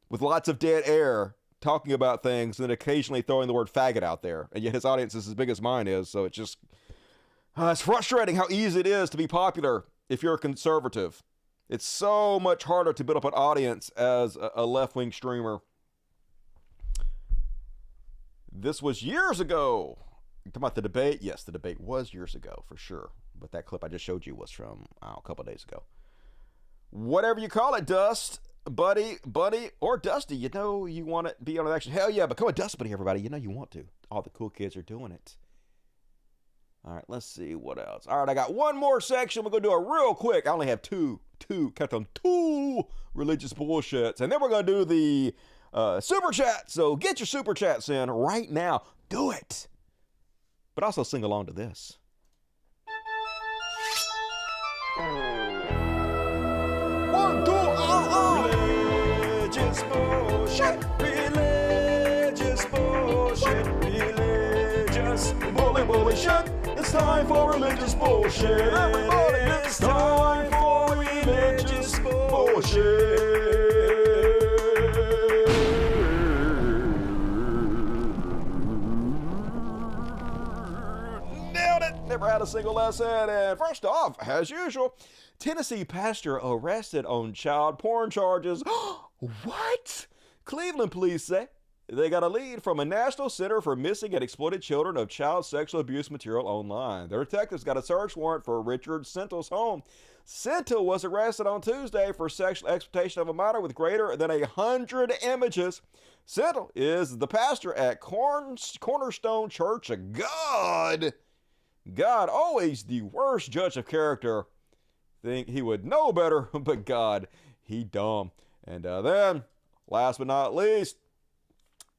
with lots of dead air, talking about things and then occasionally throwing the word faggot out there. And yet his audience is as big as mine is. So it's just, it's frustrating how easy it is to be popular if you're a conservative. It's so much harder to build up an audience as a left-wing streamer. This was years ago. You talking about the debate? Yes, the debate was years ago for sure. But that clip I just showed you was from a couple of days ago. Whatever you call it, Dust, Buddy, or Dusty, you know you want to be on an action. Hell yeah, become a Dust Buddy, everybody. You know you want to. All the cool kids are doing it. All right, let's see what else. All right, I got one more section. We're going to do it real quick. I only have two religious bullshits. And then we're going to do the super chat. So get your super chats in right now. Do it. But also sing along to this. One, two, religious bullshit. Religious bullshit. Religious bullshit. It's time for religious bullshit. Everybody, it's time for religious bullshit. Nailed it. Never had a single lesson. And first off, as usual, Tennessee pastor arrested on child porn charges. What? Cleveland police say they got a lead from a National Center for Missing and Exploited Children of child sexual abuse material online. The detectives got a search warrant for Richard Sentel's home. Sentel was arrested on Tuesday for sexual exploitation of a minor with greater than 100 images. Sentel is the pastor at Cornerstone Church of God. God, always the worst judge of character. Think he would know better, but God, he dumb. And then, last but not least,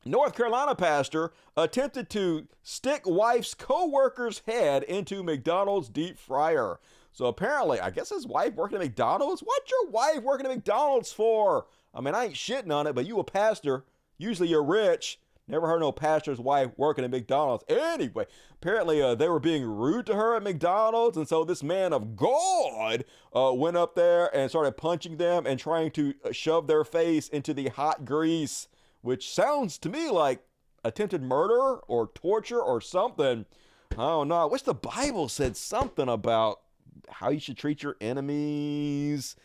North Carolina pastor attempted to stick wife's co-worker's head into McDonald's deep fryer. So apparently, I guess his wife working at McDonald's? What's your wife working at McDonald's for? I mean, I ain't shitting on it, but you a pastor. Usually you're rich. Never heard no pastor's wife working at McDonald's. Anyway, apparently they were being rude to her at McDonald's. And so this man of God went up there and started punching them and trying to shove their face into the hot grease, which sounds to me like attempted murder or torture or something. I don't know. I wish the Bible said something about how you should treat your enemies.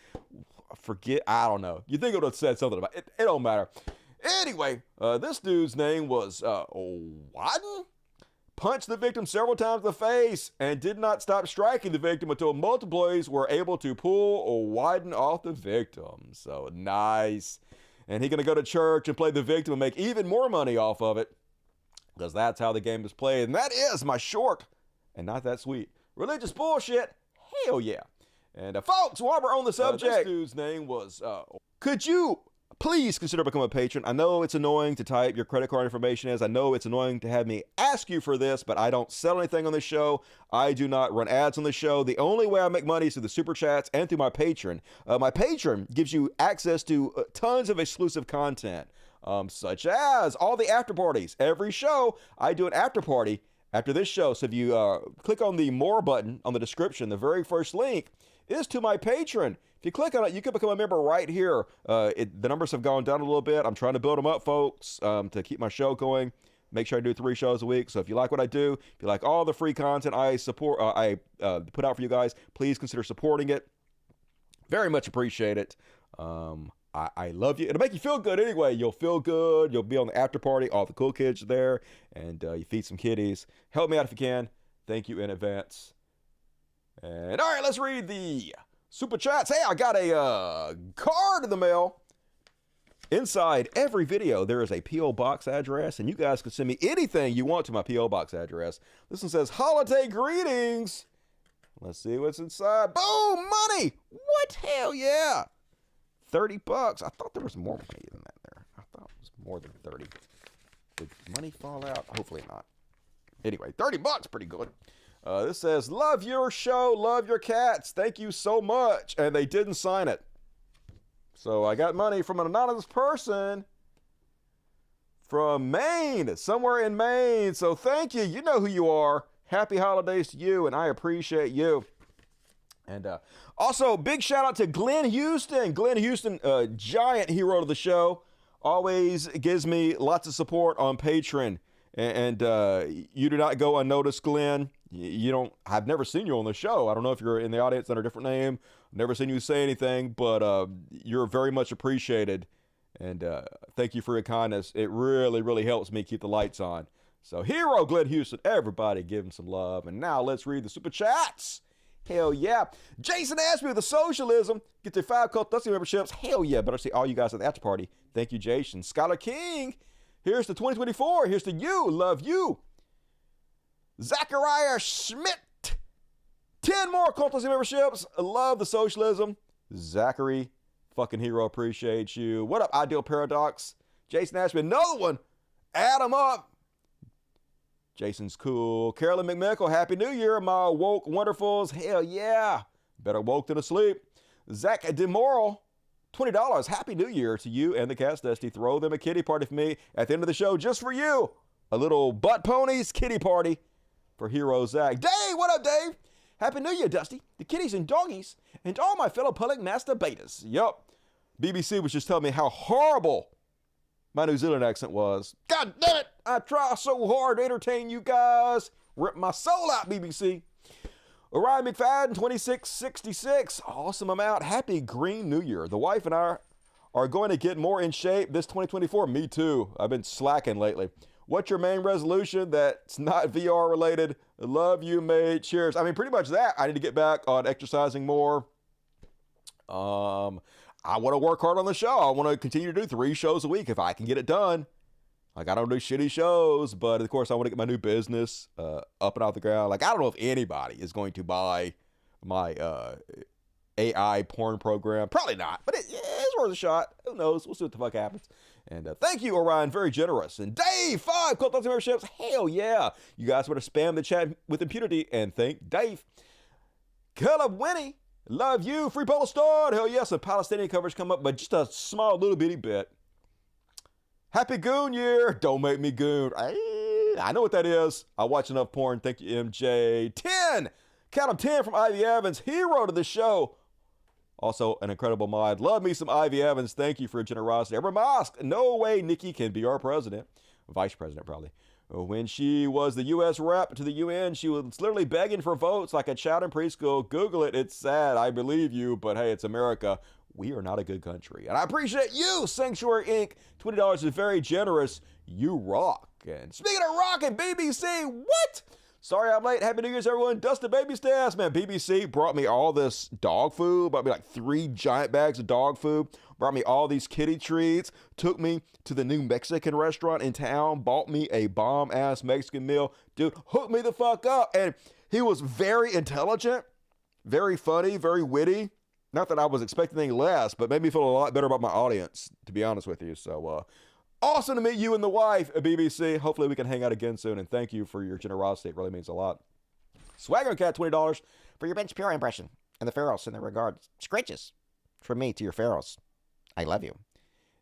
I don't know. You think it would have said something about it. It don't matter. Anyway, this dude's name was Wyden. Punched the victim several times in the face and did not stop striking the victim until multiple employees were able to pull Wyden off the victim. So nice. And he's going to go to church and play the victim and make even more money off of it, because that's how the game is played. And that is my short and not that sweet religious bullshit. Hell yeah. And folks, while we're on the subject, this dude's name was, could you please consider becoming a patron? I know it's annoying to type your credit card information as. I know it's annoying to have me ask you for this, but I don't sell anything on this show. I do not run ads on the show. The only way I make money is through the super chats and through my Patreon. My Patreon gives you access to tons of exclusive content, such as all the after parties. Every show, I do an after party after this show. So if you click on the More button on the description, the very first link is to my Patreon. If you click on it, you can become a member right here. The numbers have gone down a little bit. I'm trying to build them up, folks, to keep my show going. Make sure I do 3 shows a week. So if you like what I do, if you like all the free content I support, I put out for you guys, please consider supporting it. Very much appreciate it. I love you. It'll make you feel good anyway. You'll feel good. You'll be on the after party. All the cool kids are there, and you feed some kitties. Help me out if you can. Thank you in advance. And all right, let's read the super chats. Hey, I got a card in the mail. Inside every video, there is a P.O. Box address, and you guys can send me anything you want to my P.O. Box address. This one says, holiday greetings. Let's see what's inside. Boom, money. What? Hell yeah. $30. I thought there was more money than that there. I thought it was more than 30. Did money fall out? Hopefully not. Anyway, $30, pretty good. This says, love your show, love your cats. Thank you so much. And they didn't sign it. So I got money from an anonymous person from Maine, somewhere in Maine. So thank you. You know who you are. Happy holidays to you, and I appreciate you. And also, big shout out to Glenn Houston. Glenn Houston, giant hero of the show. Always gives me lots of support on Patreon. And you do not go unnoticed, Glenn. I've never seen you on the show. I don't know if you're in the audience under a different name. Never seen you say anything, but you're very much appreciated. And thank you for your kindness. It really, really helps me keep the lights on. So, hero Glenn Houston, everybody give him some love. And now let's read the super chats. Hell yeah. Jason Ashby with the socialism. Get their 5 cult dusty memberships. Hell yeah. Better see all you guys at the after party. Thank you, Jason. Skylar King. Here's the 2024. Here's to you. Love you. Zachariah Schmidt. 10 more cultist memberships. Love the socialism. Zachary, fucking hero, appreciate you. What up, Ideal Paradox? Jason Ashby, another one. Add them up. Jason's cool. Carolyn McMichael, Happy New Year, my woke wonderfuls. Hell yeah. Better woke than asleep. Zach DeMoral, $20. Happy New Year to you and the Cats Dusty. Throw them a kitty party for me at the end of the show just for you. A little butt ponies kitty party for hero Zach. Dave, what up, Dave? Happy New Year, Dusty. The kitties and doggies and all my fellow public masturbators. Yup. BBC was just telling me how horrible my New Zealand accent was. God damn it! I try so hard to entertain you guys. Rip my soul out, BBC. Orion McFadden, 2666. Awesome amount. Happy Green New Year. The wife and I are going to get more in shape this 2024. Me too. I've been slacking lately. What's your main resolution that's not VR related? Love you, mate. Cheers. I mean, pretty much that. I need to get back on exercising more. I want to work hard on the show. I want to continue to do 3 shows a week if I can get it done. Like, I don't do shitty shows, but of course I want to get my new business up and off the ground. Like, I don't know if anybody is going to buy my AI porn program. Probably not, but it's worth a shot. Who knows? We'll see what the fuck happens. And thank you, Orion. Very generous. And Dave, 5 Cult Dusty memberships. Hell yeah. You guys want to spam the chat with impunity and thank Dave. Caleb Winnie. Love you. Free Palestine. Hell yes. Some Palestinian coverage come up, but just a small little bitty bit. Happy Goon Year. Don't make me goon. I know what that is. I watch enough porn. Thank you, MJ. 10. Count them 10 from Ivy Evans. Hero to the show. Also an incredible mod. Love me some Ivy Evans. Thank you for your generosity. Ever Mosque. No way Nikki can be our president. Vice president, probably. When she was the U.S. rep to the UN, she was literally begging for votes like a child in preschool. Google it. It's sad. I believe you, but hey, it's America. We are not a good country. And I appreciate you, Sanctuary Inc. $20 is very generous. You rock. And speaking of rocking, BBC, what? Sorry I'm late. Happy New Year's, everyone. Dustin Baby Stats. Man, BBC brought me all this dog food. Brought me like 3 giant bags of dog food. Brought me all these kitty treats. Took me to the new Mexican restaurant in town. Bought me a bomb-ass Mexican meal. Dude, hooked me the fuck up. And he was very intelligent, very funny, very witty. Not that I was expecting anything less, but made me feel a lot better about my audience, to be honest with you. So, awesome to meet you and the wife at BBC. Hopefully we can hang out again soon, and thank you for your generosity. It really means a lot. Swagger Cat, $20 For your Ben Shapiro impression. And the Pharaohs in their regards. Scritches. From me to your Pharaohs. I love you.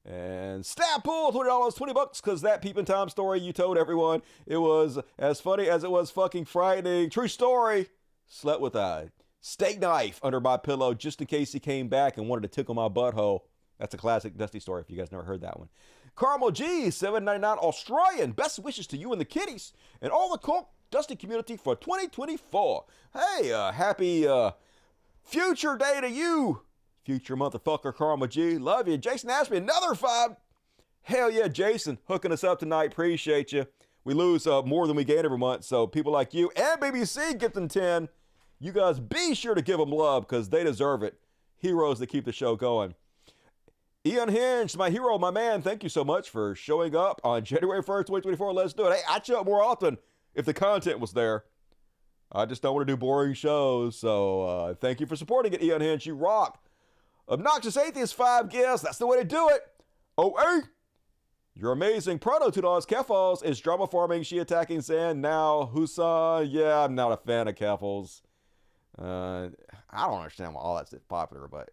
And Stab Pool, $20, $20, because that Peepin' Tom story you told everyone, it was as funny as it was fucking frightening. True story. Slept with a steak knife under my pillow just in case he came back and wanted to tickle my butthole. That's a classic Dusty story if you guys never heard that one. Carmel G, $7.99 Australian. Best wishes to you and the kitties and all the Cult Dusty community for 2024. Hey, happy future day to you, future motherfucker Carmel G. Love you. Jason Ashby, another 5. Hell yeah, Jason, hooking us up tonight. Appreciate you. We lose more than we gain every month, so people like you and BBC get them 10. You guys be sure to give them love because they deserve it. Heroes that keep the show going. Ian Hinge, my hero, my man, thank you so much for showing up on January 1st, 2024. Let's do it. Hey, I'd show up more often if the content was there. I just don't want to do boring shows, so thank you for supporting it, Ian Hinge. You rock. Obnoxious Atheist, 5 gifts. That's the way to do it. Oh, hey. You're amazing. Proto, $2. Keffals is drama farming, she attacking sand. Now, Husan, yeah, I'm not a fan of Keffals. I don't understand why all that's popular, but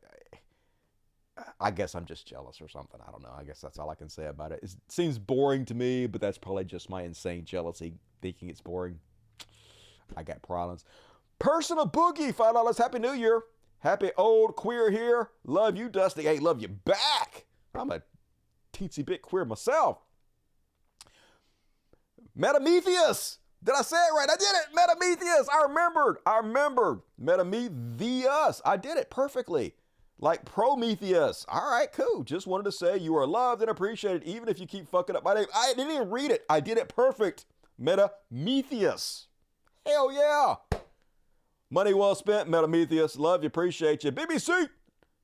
I guess I'm just jealous or something. I don't know. I guess that's all I can say about it. It seems boring to me, but that's probably just my insane jealousy thinking it's boring. I got problems. Personal Boogie, $5. Happy New Year. Happy old queer here. Love you, Dusty. Hey, love you back. I'm a teensy bit queer myself. Metametheus. Did I say it right? I did it. Metametheus. I remembered. Metametheus. I did it perfectly. Like Prometheus. All right, cool. Just wanted to say you are loved and appreciated, even if you keep fucking up my name. I didn't even read it. I did it perfect. Metametheus. Hell yeah. Money well spent, Metametheus. Love you, appreciate you. BBC.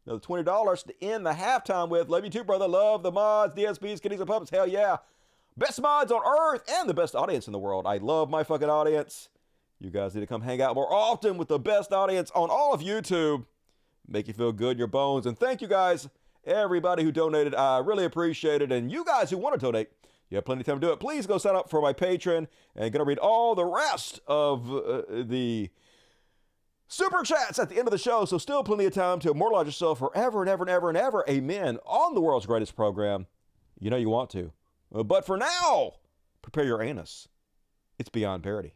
Another $20 to end the halftime with. Love you too, brother. Love the mods, DSPs, kitties, and pups. Hell yeah. Best mods on earth and the best audience in the world. I love my fucking audience. You guys need to come hang out more often with the best audience on all of YouTube. Make you feel good in your bones. And thank you guys, everybody who donated. I really appreciate it. And you guys who want to donate, you have plenty of time to do it. Please go sign up for my Patreon. And going to read all the rest of the super chats at the end of the show. So still plenty of time to immortalize yourself forever and ever and ever and ever. Amen. On the world's greatest program. You know you want to. But for now, prepare your anus. It's Beyond Parody.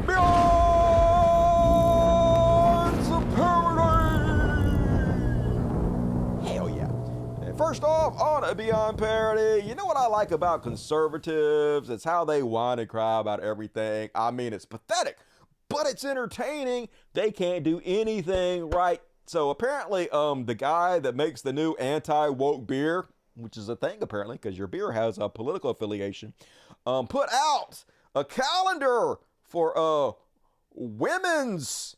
Beyond Parody! Hell yeah. And first off, on a Beyond Parody, you know what I like about conservatives? It's how they whine and cry about everything. I mean, it's pathetic, but it's entertaining. They can't do anything right. So apparently, the guy that makes the new anti-woke beer, which is a thing apparently, because your beer has a political affiliation, put out a calendar for women's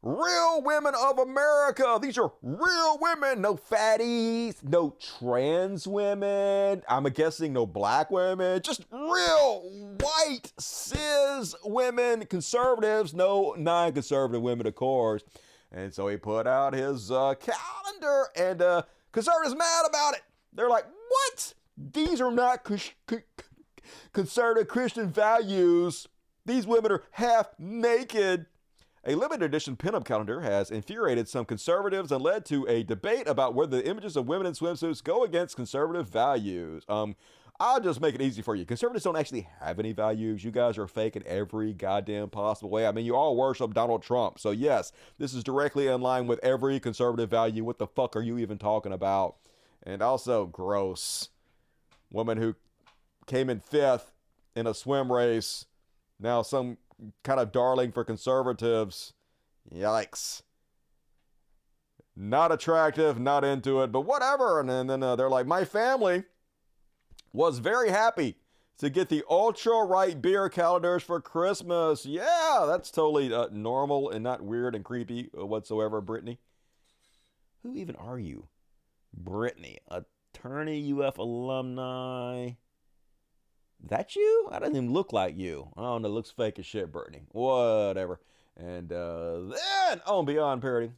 real women of America. These are real women, no fatties, no trans women. I'm guessing no black women, just real white cis women, conservatives, no non-conservative women, of course. And so he put out his calendar, and conservatives mad about it. They're like, what? These are not conservative Christian values. These women are half naked. A limited edition pinup calendar has infuriated some conservatives and led to a debate about whether the images of women in swimsuits go against conservative values. I'll just make it easy for you. Conservatives don't actually have any values. You guys are fake in every goddamn possible way. I mean, you all worship Donald Trump. So yes, this is directly in line with every conservative value. What the fuck are you even talking about? And also, gross. woman who came in 5th in a swim race, now some kind of darling for conservatives. Yikes. Not attractive, not into it, but whatever. And then they're like, my family was very happy to get the ultra-right beer calendars for Christmas. Yeah, that's totally normal and not weird and creepy whatsoever, Brittany. Who even are you? Brittany, attorney, UF alumni. That you? That doesn't even look like you. I don't know, it looks fake as shit, Brittany. Whatever. And then on Beyond Parody.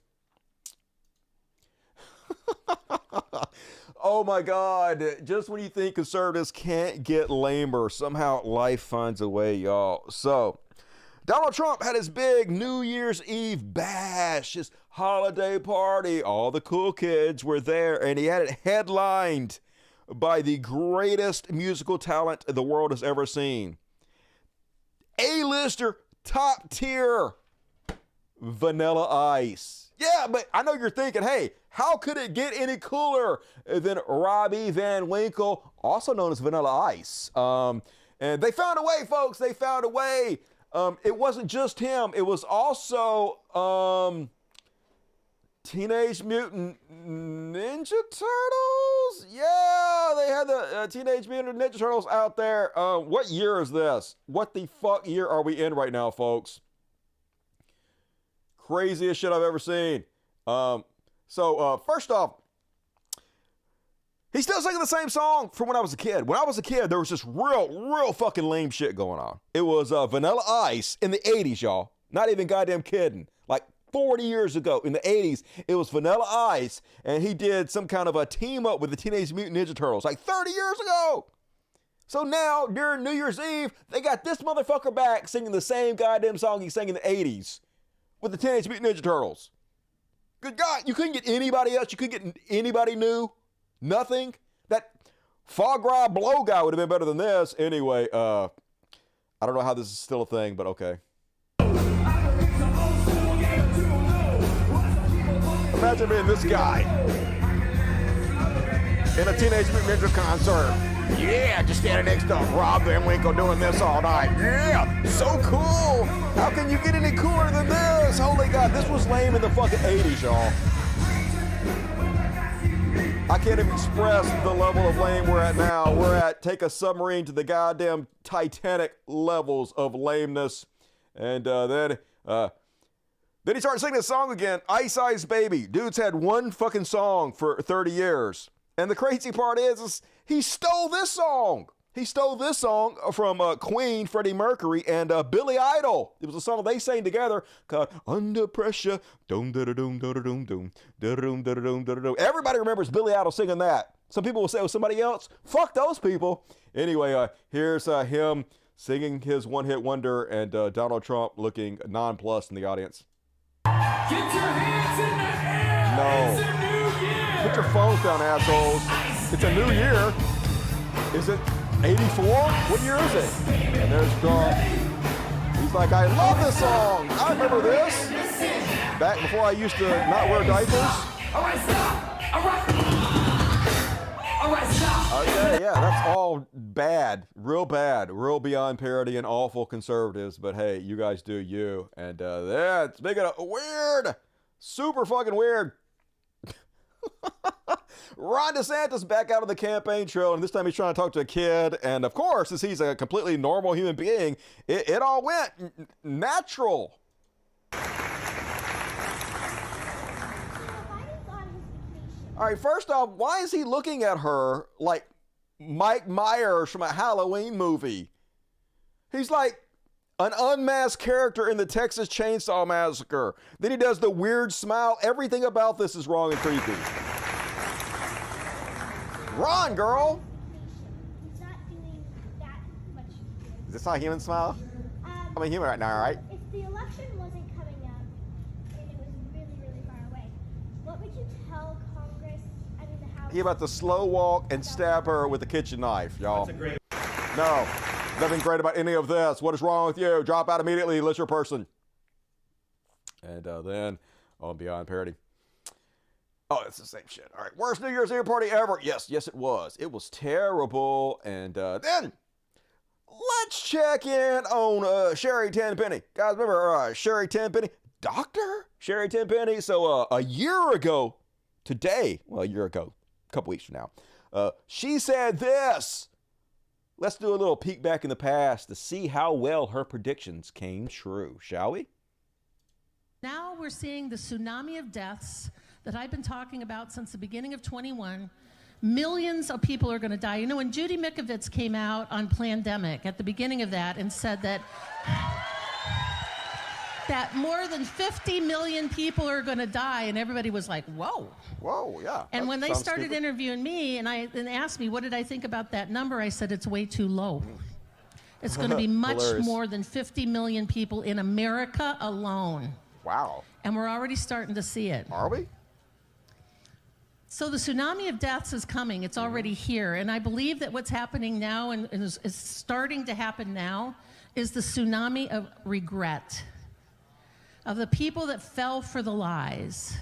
Oh my God. Just when you think conservatives can't get lamer, somehow life finds a way, y'all. So, Donald Trump had his big New Year's Eve bash, his holiday party. All the cool kids were there, and he had it headlined by the greatest musical talent the world has ever seen. A-lister, top tier, Vanilla Ice. Yeah, but I know you're thinking, hey, how could it get any cooler than Robbie Van Winkle, also known as Vanilla Ice? And they found a way, folks. They found a way. It wasn't just him. It was also Teenage Mutant Ninja Turtles. Yeah, they had the Teenage Mutant Ninja Turtles out there. What year is this? What the fuck year are we in right now, folks? Craziest shit I've ever seen. So first off, he's still singing the same song from when I was a kid. When I was a kid, there was just real fucking lame shit going on. It was Vanilla Ice in the 80s, y'all. Not even goddamn kidding. Like 40 years ago in the 80s, it was Vanilla Ice, and he did some kind of a team up with the Teenage Mutant Ninja Turtles like 30 years ago. So now, during New Year's Eve, they got this motherfucker back singing the same goddamn song he sang in the 80s with the Teenage Mutant Ninja Turtles. Good God, you couldn't get anybody else. You couldn't get anybody new. Nothing. That Fog Ride Blow guy would have been better than this. Anyway, I don't know how this is still a thing, but okay. Imagine being this guy in a Teenage Mutant Ninja concert. Yeah, just standing next to Rob Van Winkle doing this all night. Yeah, so cool. How can you get any cooler than this? Holy God, this was lame in the fucking 80s, y'all. I can't even express the level of lame we're at now. We're at take a submarine to the goddamn Titanic levels of lameness. And then he started singing this song again, Ice Ice Baby. Dude's had one fucking song for 30 years. And the crazy part is he stole this song. He stole this song from Queen, Freddie Mercury, and Billy Idol. It was a song they sang together called Under Pressure. Everybody remembers Billy Idol singing that. Some people will say it was somebody else. Fuck those people. Anyway, here's him singing his one-hit wonder and Donald Trump looking nonplussed in the audience. Get your hands in the air! No. It's a new year! Put your phones down, assholes. It's a new year. Is it 84? What year is it? And there's Trump. He's like, I love this song. I remember this. Back before I used to not wear diapers. All right, stop! All right! All right, stop! Okay, yeah, that's all bad. Real beyond parody and awful conservatives. But hey, you guys do you. And that's making it weird. Super fucking weird. Ron DeSantis back out of the campaign trail, and this time he's trying to talk to a kid. And of course, since he's a completely normal human being, it all went natural. All right, first off, why is he looking at her like Mike Myers from a Halloween movie? He's like an unmasked character in the Texas Chainsaw Massacre. Then he does the weird smile. Everything about this is wrong and creepy. Ron, girl. He's not doing that much. Is this not a human smile? I'm a human right now, all right? If the election wasn't coming up and it was really, really far away, what would you tell Congress, I mean the House? He about to slow walk and stab her with a kitchen knife, y'all. That's a great... No, nothing great about any of this. What is wrong with you? Drop out immediately unless you're a person. And then on Beyond Parody. Oh, it's the same shit. All right, worst New Year's Eve party ever. Yes, it was. It was terrible. And then let's check in on Sherry Tenpenny. Guys, remember Sherry Tenpenny? Dr. Sherry Tenpenny. So a year ago today, well, a year ago, a couple weeks from now, she said this. Let's do a little peek back in the past to see how well her predictions came true, shall we? Now we're seeing the tsunami of deaths that I've been talking about since the beginning of 21. Millions of people are going to die. You know, when Judy Mikovits came out on Plandemic at the beginning of that and said that more than 50 million people are going to die, and everybody was like, whoa. Whoa, yeah. And when they started stupid. Interviewing me and asked me, what did I think about that number? I said, it's way too low. It's going to be much more than 50 million people in America alone. Wow. And we're already starting to see it. Are we? So the tsunami of deaths is coming. It's already here. And I believe that what's happening now and is starting to happen now is the tsunami of regret, of the people that fell for the lies,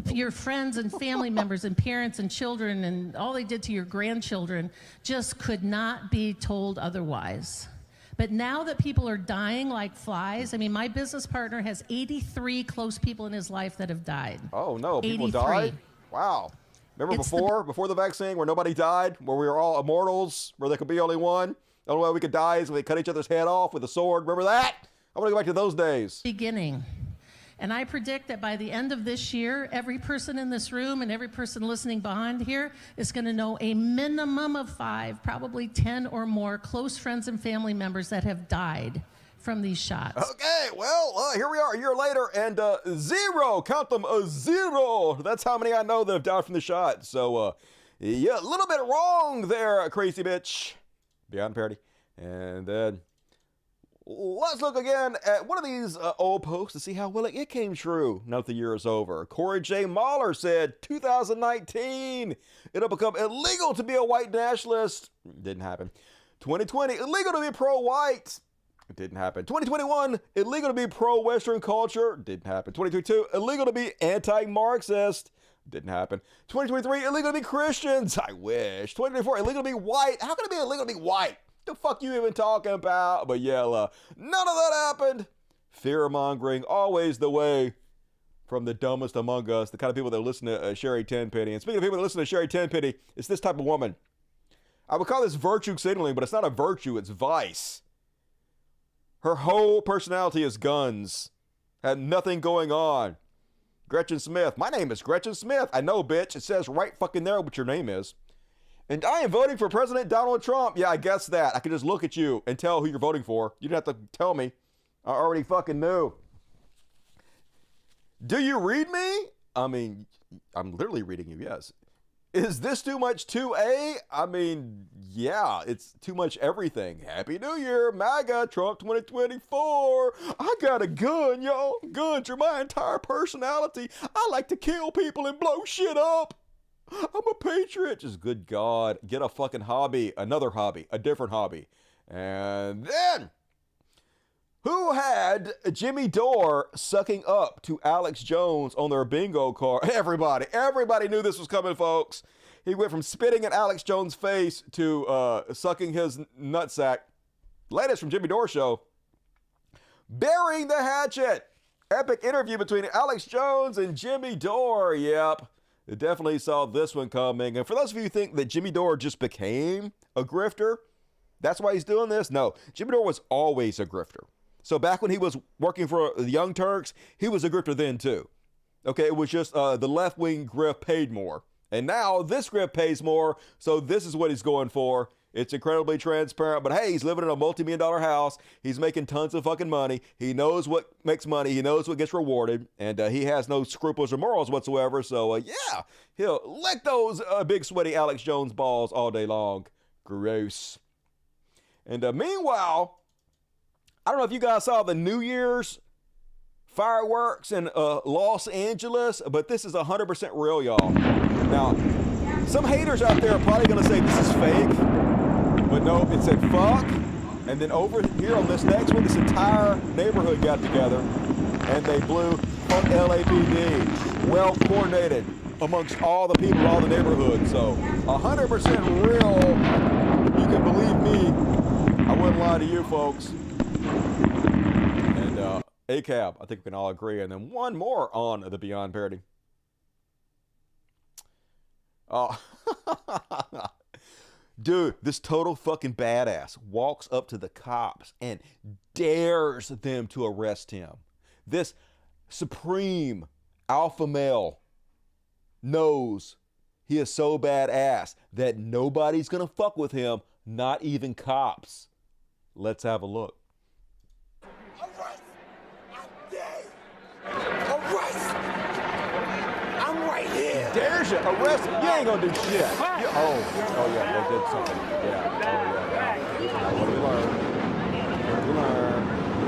your friends and family members and parents and children and all they did to your grandchildren just could not be told otherwise. But now that people are dying like flies, I mean, my business partner has 83 close people in his life that have died. Oh, no. People 83. died? Wow. Remember before the vaccine, where nobody died, where we were all immortals, where there could be only one? The only way we could die is when we cut each other's head off with a sword. Remember that? I want to go back to those days. Beginning. And I predict that by the end of this year, every person in this room and every person listening behind here is going to know a minimum of 5, probably 10 or more close friends and family members that have died from these shots. Okay, well, here we are a year later, and 0, count them, 0. That's how many I know that have died from the shot. So, yeah, a little bit wrong there, crazy bitch. Beyond parody. And then let's look again at one of these old posts to see how well it came true now that the year is over. Corey J. Mahler said 2019, it'll become illegal to be a white nationalist. Didn't happen. 2020, illegal to be pro-white. It didn't happen. 2021, illegal to be pro-Western culture. Didn't happen. 2022, illegal to be anti-Marxist. Didn't happen. 2023, illegal to be Christians. I wish. 2024, illegal to be white. How can it be illegal to be white? The fuck you even talking about? But yeah, none of that happened. Fear-mongering, always the way from the dumbest among us, the kind of people that listen to Sherry Tenpenny. And speaking of people that listen to Sherry Tenpenny, it's this type of woman. I would call this virtue signaling, but it's not a virtue, it's vice. Her whole personality is guns. Had nothing going on. Gretchen Smith. My name is Gretchen Smith. I know, bitch. It says right fucking there what your name is. And I am voting for President Donald Trump. Yeah, I guess that. I can just look at you and tell who you're voting for. You don't have to tell me. I already fucking knew. Do you read me? I mean, I'm literally reading you, yes. Is this too much 2A? I mean, yeah, it's too much everything. Happy New Year, MAGA, Trump 2024. I got a gun, y'all. Guns are my entire personality. I like to kill people and blow shit up. I'm a patriot. Just good God, get a fucking hobby, another hobby, a different hobby. And then, who had Jimmy Dore sucking up to Alex Jones on their bingo card? Everybody knew this was coming, folks. He went from spitting in Alex Jones' face to sucking his nutsack. Latest from Jimmy Dore Show. Burying the hatchet. Epic interview between Alex Jones and Jimmy Dore. Yep. They definitely saw this one coming. And for those of you who think that Jimmy Dore just became a grifter, that's why he's doing this. No, Jimmy Dore was always a grifter. So back when he was working for the Young Turks, he was a grifter then too. Okay, it was just the left-wing grift paid more. And now this grift pays more, so this is what he's going for. It's incredibly transparent, but hey, he's living in a multi-million-dollar house. He's making tons of fucking money. He knows what makes money. He knows what gets rewarded, and he has no scruples or morals whatsoever. So yeah, he'll lick those big sweaty Alex Jones balls all day long. Gross. And meanwhile, I don't know if you guys saw the New Year's fireworks in Los Angeles, but this is 100% real, y'all. Now, some haters out there are probably going to say this is fake, but no, it said fuck. And then over here on this next one, this entire neighborhood got together and they blew fuck LAPD. Well coordinated. amongst all the people in all the neighborhoods. So 100% real. You can believe me. I wouldn't lie to you folks. And ACAB, I think we can all agree. And then one more on the Beyond parody. Oh, dude, this total fucking badass walks up to the cops and dares them to arrest him. This supreme alpha male knows he is so badass that nobody's gonna fuck with him, not even cops. Let's have a look. Arrest! I'm gay! Arrest! I'm right here! Dares you, arrest him. You ain't gonna do shit. Oh yeah, they did something. Yeah, Now what do we learn?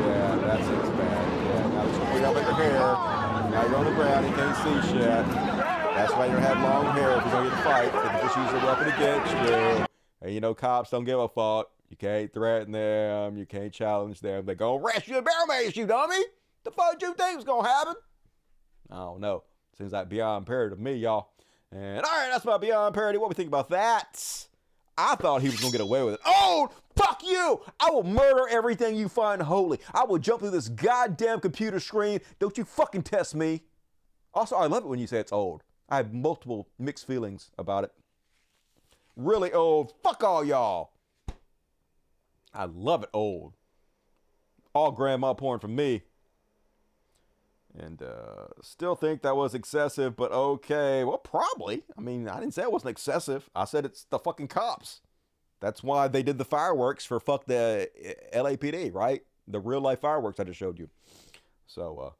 Yeah, that's it's bad. Yeah, now just put up at your hair. Now you're on the ground, you can't see shit. That's why you have long hair if you're gonna get a fight. They just use a weapon against you. And you know, cops don't give a fuck. You can't threaten them. You can't challenge them. They're gonna arrest you and barrel mace you, dummy. The fuck do you think's gonna happen? I don't know. Seems like beyond parody to me, y'all. And all right, that's my beyond parody. What do we think about that? I thought he was gonna get away with it. Oh, fuck you! I will murder everything you find holy. I will jump through this goddamn computer screen. Don't you fucking test me. Also, I love it when you say it's old. I have multiple mixed feelings about it. Really old. Fuck all y'all. I love it old. All grandma porn from me. And still think that was excessive, but okay. Well, probably. I mean, I didn't say it wasn't excessive. I said it's the fucking cops. That's why they did the fireworks for fuck the LAPD, right? The real life fireworks I just showed you. So,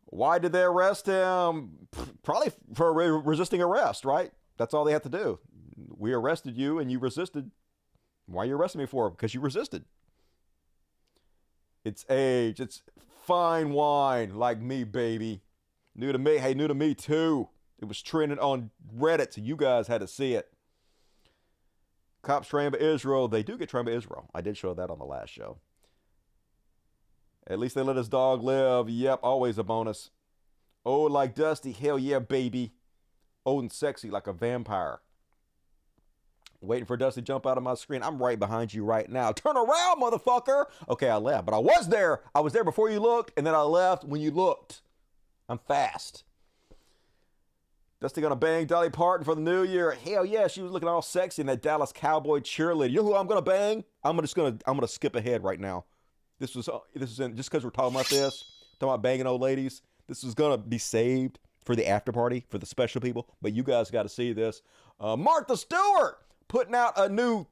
why did they arrest him? Probably for resisting arrest, right? That's all they had to do. We arrested you and you resisted. Why are you arresting me for? Because you resisted. It's age. It's fine wine like me, baby. New to me. Hey, new to me too. It was trending on Reddit, so you guys had to see it. Cops trained by Israel. They do get trained by Israel. I did show that on the last show. At least they let his dog live. Yep, always a bonus. Old like Dusty. Hell yeah, baby. Old and sexy like a vampire. Waiting for Dusty to jump out of my screen. I'm right behind you right now. Turn around, motherfucker. Okay, I left, but I was there. I was there before you looked, and then I left when you looked. I'm fast. Dusty gonna bang Dolly Parton for the new year. Hell yeah, she was looking all sexy in that Dallas Cowboy cheerleader. You know who I'm gonna bang? I'm gonna skip ahead right now. This is just because we're talking about this, talking about banging old ladies. This is gonna be saved for the after party for the special people. But you guys got to see this. Martha Stewart putting out a new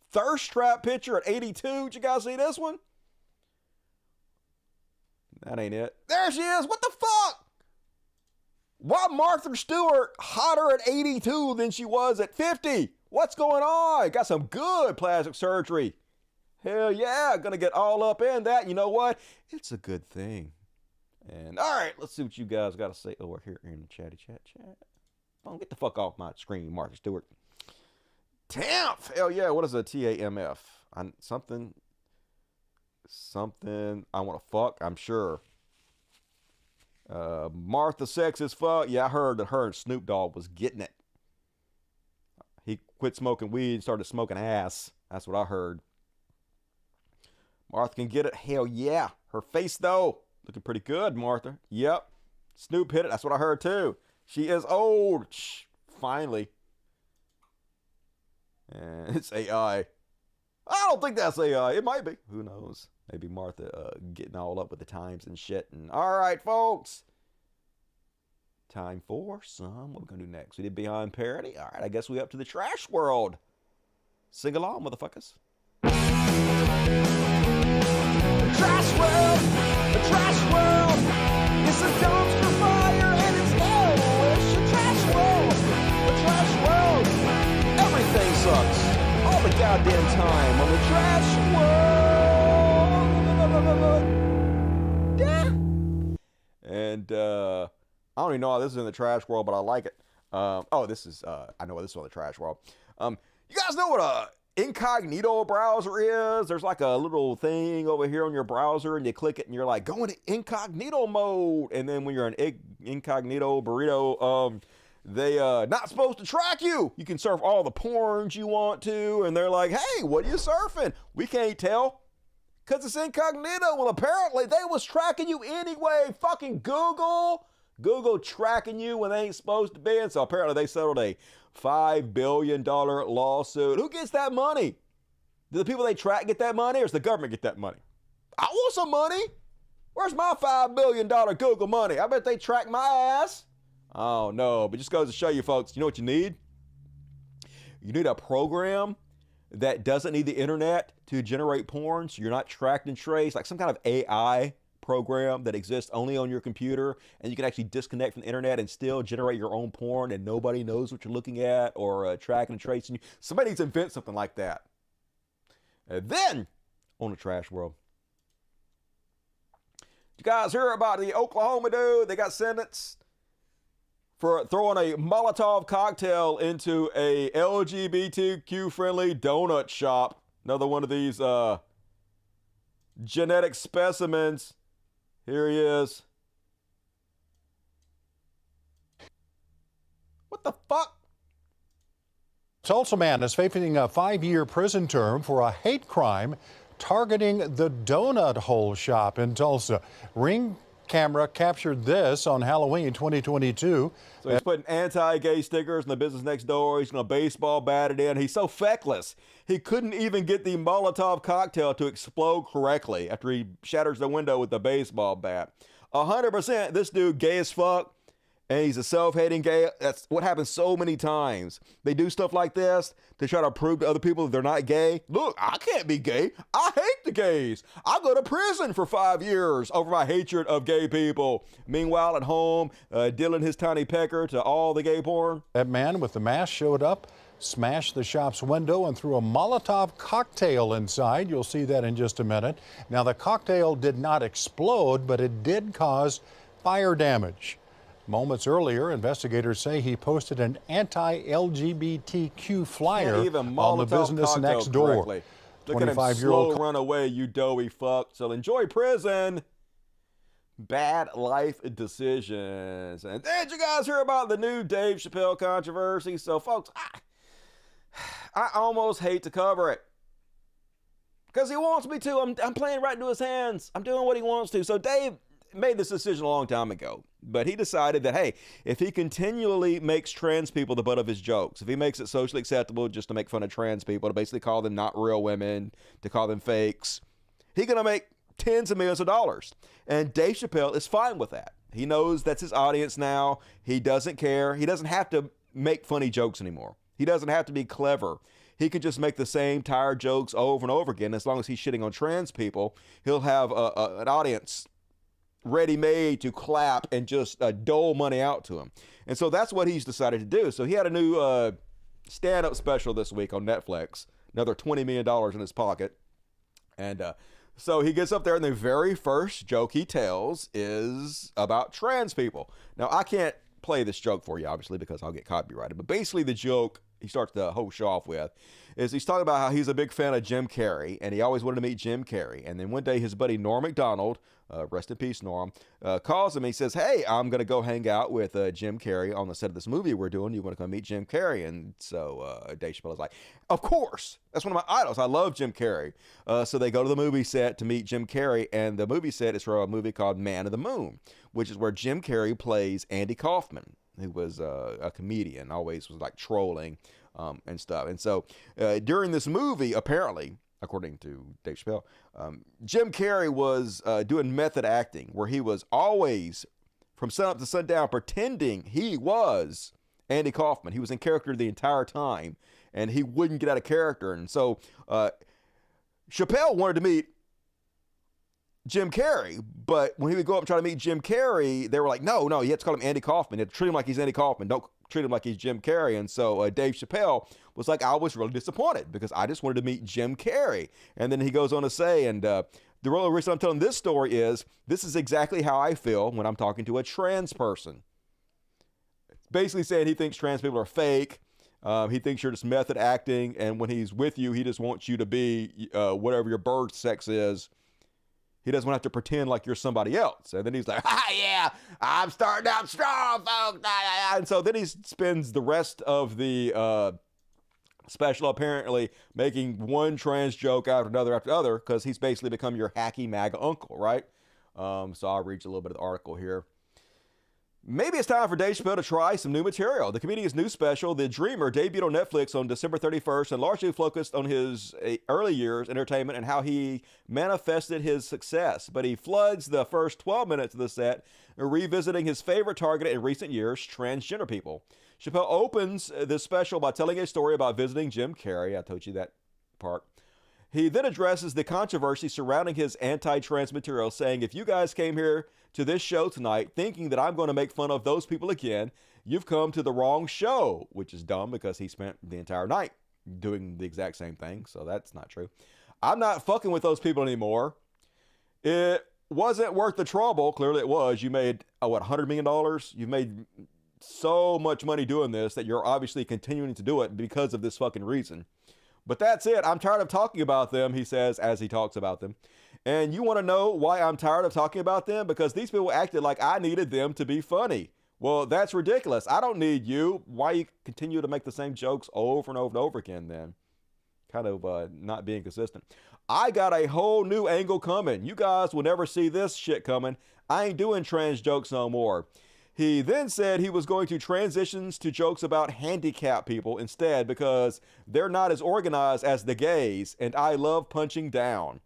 thirst trap picture at 82. Did you guys see this one? That ain't it. There she is. What the fuck? Why Martha Stewart hotter at 82 than she was at 50? What's going on? Got some good plastic surgery. Hell yeah, gonna get all up in that. You know what? It's a good thing. And all right, let's see what you guys got to say over here in the chatty chat. Don't get the fuck off my screen, Martha Stewart. TAMF! Hell yeah, what is a TAMF? Something I want to fuck, I'm sure. Martha sex as fuck. Yeah, I heard that her and Snoop Dogg was getting it. He quit smoking weed and started smoking ass. That's what I heard. Martha can get it. Hell yeah. Her face, though, looking pretty good, Martha. Yep. Snoop hit it. That's what I heard, too. She is old. Shh. Finally. And it's AI. I don't think that's AI. It might be. Who knows? Maybe Martha getting all up with the times and shit. And all right, folks. Time for some. What are we going to do next? We did Beyond Parody. All right, I guess we up to the trash world. Sing along, motherfuckers. Trash world, the trash world. It's a dumpster fire and it's hellish. The trash world, the trash world. Everything sucks all the goddamn time on the trash world. Yeah. And I don't even know how this is in the trash world, but I like it. I know this is on the trash world. You guys know what incognito browser is. There's like a little thing over here on your browser, and you click it, and you're like, go into incognito mode. And then when you're in incognito burrito, they not supposed to track you. You can surf all the porns you want to, and they're like, hey, what are you surfing? We can't tell, because it's incognito. Well, apparently they was tracking you anyway. Fucking Google tracking you when they ain't supposed to be. And so apparently they settled a $5 billion lawsuit. Who gets that money? Do the people they track get that money, or does the government get that money? I want some money. Where's my $5 billion Google money? I bet they track my ass. Oh, no, but just goes to show you folks, you know what you need? You need a program that doesn't need the internet to generate porn, so you're not tracked and traced, like some kind of AI program that exists only on your computer, and you can actually disconnect from the internet and still generate your own porn, and nobody knows what you're looking at or tracking and tracing you. Somebody needs to invent something like that. And then, on the trash world, you guys hear about the Oklahoma dude? They got sentenced for throwing a Molotov cocktail into a LGBTQ-friendly donut shop. Another one of these genetic specimens. Here he is. What the fuck? Tulsa man is facing a 5-year prison term for a hate crime targeting the donut hole shop in Tulsa. Ring camera captured this on Halloween 2022. So he's putting anti-gay stickers in the business next door. He's going to baseball bat it in. He's so feckless, he couldn't even get the Molotov cocktail to explode correctly after he shatters the window with the baseball bat. 100% this dude gay as fuck, and he's a self-hating gay. That's what happens so many times. They do stuff like this to try to prove to other people that they're not gay. Look, I can't be gay. I hate the gays. I'll go to prison for 5 years over my hatred of gay people. Meanwhile, at home, dealing his tiny pecker to all the gay porn. That man with the mask showed up, smashed the shop's window, and threw a Molotov cocktail inside. You'll see that in just a minute. Now, the cocktail did not explode, but it did cause fire damage. Moments earlier, investigators say he posted an anti-LGBTQ flyer on the business next door. Look at him slow run away, you doughy fuck. So enjoy prison. Bad life decisions. And did you guys hear about the new Dave Chappelle controversy? So folks, I almost hate to cover it, because he wants me to. I'm playing right into his hands. I'm doing what he wants to. So Dave made this decision a long time ago, but he decided that, hey, if he continually makes trans people the butt of his jokes, if he makes it socially acceptable just to make fun of trans people, to basically call them not real women, to call them fakes, he's going to make tens of millions of dollars. And Dave Chappelle is fine with that. He knows that's his audience now. He doesn't care. He doesn't have to make funny jokes anymore. He doesn't have to be clever. He can just make the same tired jokes over and over again. As long as he's shitting on trans people, he'll have an audience ready-made to clap and just dole money out to him. And so that's what he's decided to do. So he had a new stand-up special this week on Netflix, another $20 million in his pocket. And so he gets up there, and the very first joke he tells is about trans people. Now, I can't play this joke for you, obviously, because I'll get copyrighted. But basically the joke he starts the whole show off with is he's talking about how he's a big fan of Jim Carrey, and he always wanted to meet Jim Carrey. And then one day his buddy Norm Macdonald, rest in peace Norm, calls him. He says, hey, I'm going to go hang out with Jim Carrey on the set of this movie we're doing. You want to come meet Jim Carrey? And so Dave Chappelle is like, of course. That's one of my idols. I love Jim Carrey. So they go to the movie set to meet Jim Carrey, and the movie set is for a movie called Man of the Moon, which is where Jim Carrey plays Andy Kaufman, who was a comedian, always was like trolling and stuff. And so during this movie, apparently, according to Dave Chappelle, Jim Carrey was doing method acting, where he was always, from sunup to sundown, pretending he was Andy Kaufman. He was in character the entire time, and he wouldn't get out of character. And so Chappelle wanted to meet Jim Carrey, but when he would go up and try to meet Jim Carrey, they were like, no, you have to call him Andy Kaufman. You have to treat him like he's Andy Kaufman. Don't treat him like he's Jim Carrey. And so Dave Chappelle was like, I was really disappointed because I just wanted to meet Jim Carrey. And then he goes on to say, and the real reason I'm telling this story is, this is exactly how I feel when I'm talking to a trans person. Basically saying he thinks trans people are fake, He thinks you're just method acting, and when he's with you, he just wants you to be whatever your birth sex is. He doesn't want to have to pretend like you're somebody else. And then he's like, yeah, I'm starting out strong, folks. And so then he spends the rest of the special apparently making one trans joke after another, because he's basically become your hacky MAGA uncle, right? So I'll read you a little bit of the article here. Maybe it's time for Dave Chappelle to try some new material. The comedian's new special, The Dreamer, debuted on Netflix on December 31st and largely focused on his early years entertainment and how he manifested his success. But he floods the first 12 minutes of the set, revisiting his favorite target in recent years, transgender people. Chappelle opens this special by telling a story about visiting Jim Carrey. I told you that part. He then addresses the controversy surrounding his anti-trans material, saying, if you guys came here to this show tonight thinking that I'm going to make fun of those people again, you've come to the wrong show, which is dumb because he spent the entire night doing the exact same thing, so that's not true. I'm not fucking with those people anymore. It wasn't worth the trouble. Clearly it was. You made, $100 million? You've made so much money doing this that you're obviously continuing to do it because of this fucking reason. But that's it. I'm tired of talking about them, he says as he talks about them. And you want to know why I'm tired of talking about them? Because these people acted like I needed them to be funny. Well, that's ridiculous. I don't need you. Why you continue to make the same jokes over and over and over again then? Kind of not being consistent. I got a whole new angle coming. You guys will never see this shit coming. I ain't doing trans jokes no more. He then said he was going to transition to jokes about handicapped people instead because they're not as organized as the gays, and I love punching down.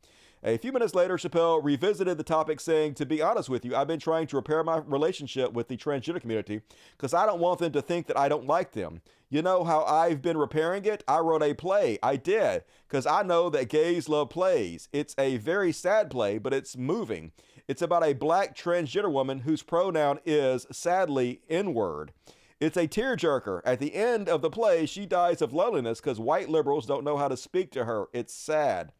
A few minutes later, Chappelle revisited the topic, saying, to be honest with you, I've been trying to repair my relationship with the transgender community because I don't want them to think that I don't like them. You know how I've been repairing it? I wrote a play. I did, because I know that gays love plays. It's a very sad play, but it's moving. It's about a black transgender woman whose pronoun is, sadly, N-word. It's a tearjerker. At the end of the play, she dies of loneliness because white liberals don't know how to speak to her. It's sad.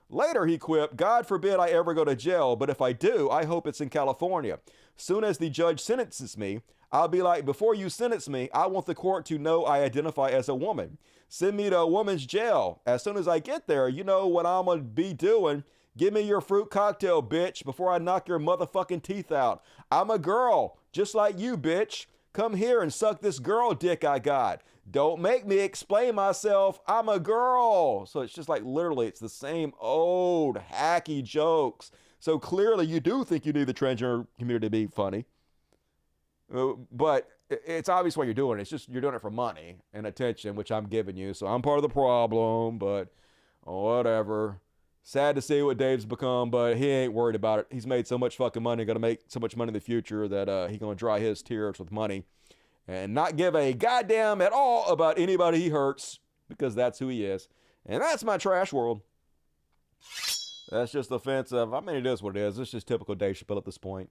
Later, he quipped, God forbid I ever go to jail, but if I do, I hope it's in California. Soon as the judge sentences me, I'll be like, before you sentence me, I want the court to know I identify as a woman. Send me to a woman's jail. As soon as I get there, you know what I'm going to be doing. Give me your fruit cocktail, bitch, before I knock your motherfucking teeth out. I'm a girl, just like you, bitch. Come here and suck this girl dick I got. Don't make me explain myself. I'm a girl. So it's just like literally it's the same old hacky jokes. So clearly you do think you need the transgender community to be funny. But it's obvious why you're doing it. It's just you're doing it for money and attention, which I'm giving you. So I'm part of the problem, but whatever. Sad to see what Dave's become, but he ain't worried about it. He's made so much fucking money, going to make so much money in the future that he's going to dry his tears with money and not give a goddamn at all about anybody he hurts because that's who he is. And that's my trash world. That's just offensive. I mean, it is what it is. It's just typical Dave Chappelle at this point.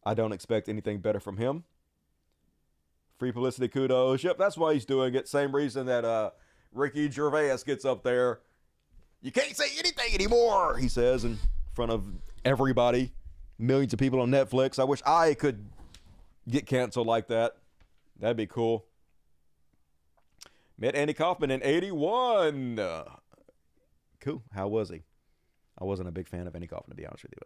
I don't expect anything better from him. Free publicity, kudos. Yep, that's why he's doing it. Same reason that Ricky Gervais gets up there. You can't say anything anymore, he says in front of everybody, millions of people on Netflix. I wish I could get canceled like that. That'd be cool. Met Andy Kaufman in 81. Cool. How was he? I wasn't a big fan of Andy Kaufman, to be honest with you.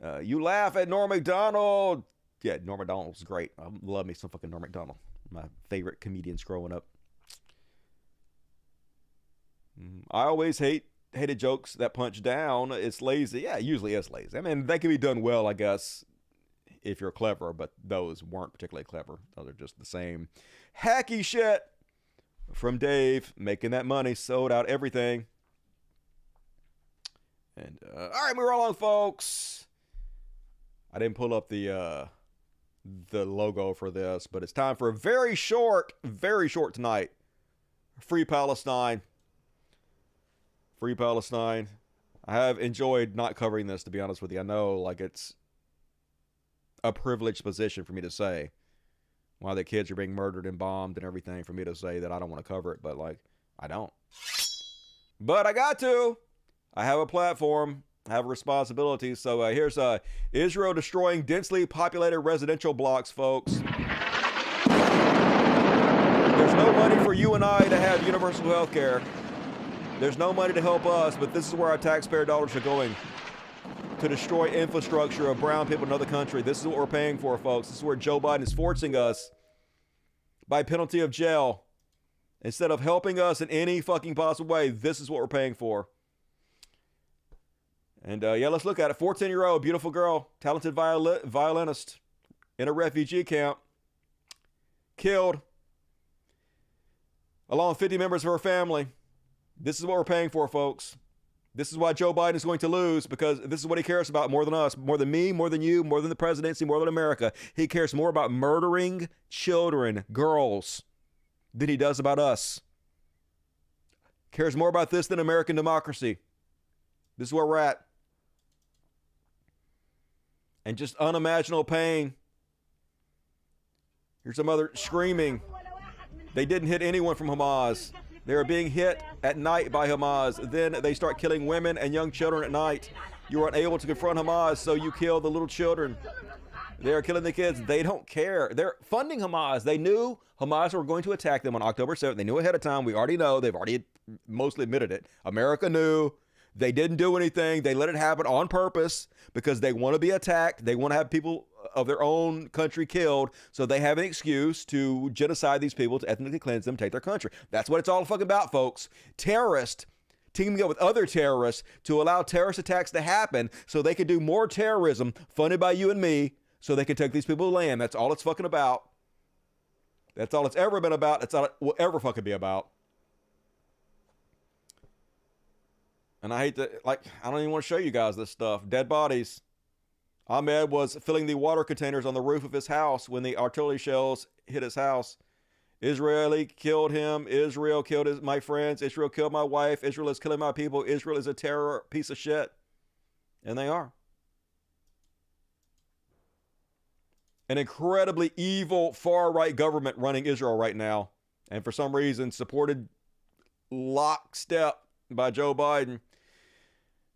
But, you laugh at Norm Macdonald. Yeah, Norm Macdonald's great. I love me some fucking Norm Macdonald. My favorite comedians growing up. I always hated jokes that punch down. It's lazy. Yeah, it usually is lazy. I mean, they can be done well, I guess, if you're clever, but those weren't particularly clever. Those are just the same hacky shit from Dave, making that money, sold out everything. And, all right, moving along, folks. I didn't pull up the logo for this, but it's time for a very short tonight. Free Palestine. Free Palestine. I have enjoyed not covering this, to be honest with you. I know, like, it's a privileged position for me to say while the kids are being murdered and bombed and everything, for me to say that I don't want to cover it, but, like, I don't. But I got to. I have a platform. I have a responsibility. So here's Israel destroying densely populated residential blocks, folks. There's no money for you and I to have universal health care. There's no money to help us, but this is where our taxpayer dollars are going. To destroy infrastructure of brown people in another country. This is what we're paying for, folks. This is where Joe Biden is forcing us by penalty of jail. Instead of helping us in any fucking possible way, this is what we're paying for. And yeah, let's look at it. 14-year-old, beautiful girl, talented violinist in a refugee camp, killed along with 50 members of her family. This is what we're paying for, folks. This is why Joe Biden is going to lose, because this is what he cares about more than us, more than me, more than you, more than the presidency, more than America. He cares more about murdering children, girls, than he does about us. Cares more about this than American democracy. This is where we're at. And just unimaginable pain. Here's a mother screaming. They didn't hit anyone from Hamas. They are being hit at night by Hamas. Then they start killing women and young children at night. You are unable to confront Hamas, so you kill the little children. They are killing the kids. They don't care. They're funding Hamas. They knew Hamas were going to attack them on October 7th. They knew ahead of time. We already know. They've already mostly admitted it. America knew. They didn't do anything. They let it happen on purpose because they want to be attacked. They want to have people of their own country killed, so they have an excuse to genocide these people, to ethnically cleanse them, take their country. That's what it's all fucking about, folks. Terrorists teaming up with other terrorists to allow terrorist attacks to happen so they can do more terrorism funded by you and me so they can take these people's land. That's all it's fucking about. That's all it's ever been about. That's all it will ever fucking be about. And I hate to, I don't even want to show you guys this stuff. Dead bodies. Ahmed was filling the water containers on the roof of his house when the artillery shells hit his house. Israeli killed him. Israel killed my friends. Israel killed my wife. Israel is killing my people. Israel is a terror piece of shit. And they are. An incredibly evil far-right government running Israel right now. And for some reason supported lockstep by Joe Biden.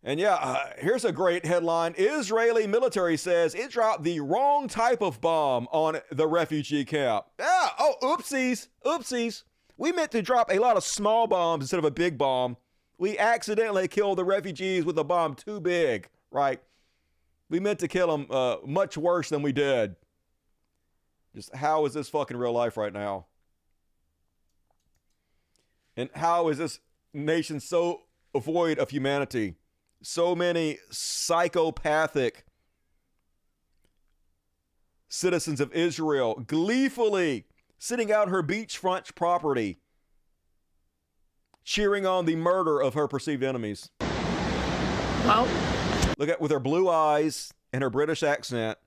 And yeah, here's a great headline. Israeli military says it dropped the wrong type of bomb on the refugee camp. Yeah, oh, oopsies, oopsies. We meant to drop a lot of small bombs instead of a big bomb. We accidentally killed the refugees with a bomb too big, right? We meant to kill them much worse than we did. Just how is this fucking real life right now? And how is this nation so void of humanity? So many psychopathic citizens of Israel gleefully sitting out her beachfront property, cheering on the murder of her perceived enemies. Well, look at with her blue eyes and her British accent,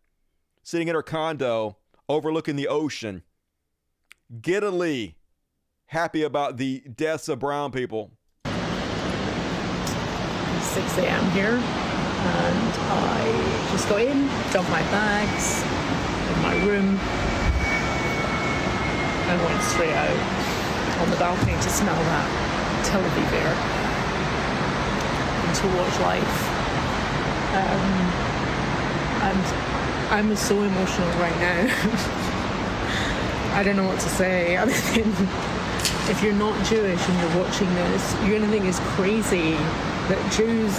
sitting in her condo overlooking the ocean, giddily happy about the deaths of brown people. 6 a.m. here, and I just got in, dumped my bags in my room, and went straight out on the balcony to smell that Tel Aviv air and to watch life. I'm so emotional right now. I don't know what to say other than if you're not Jewish and you're watching this, you're gonna think it's crazy that Jews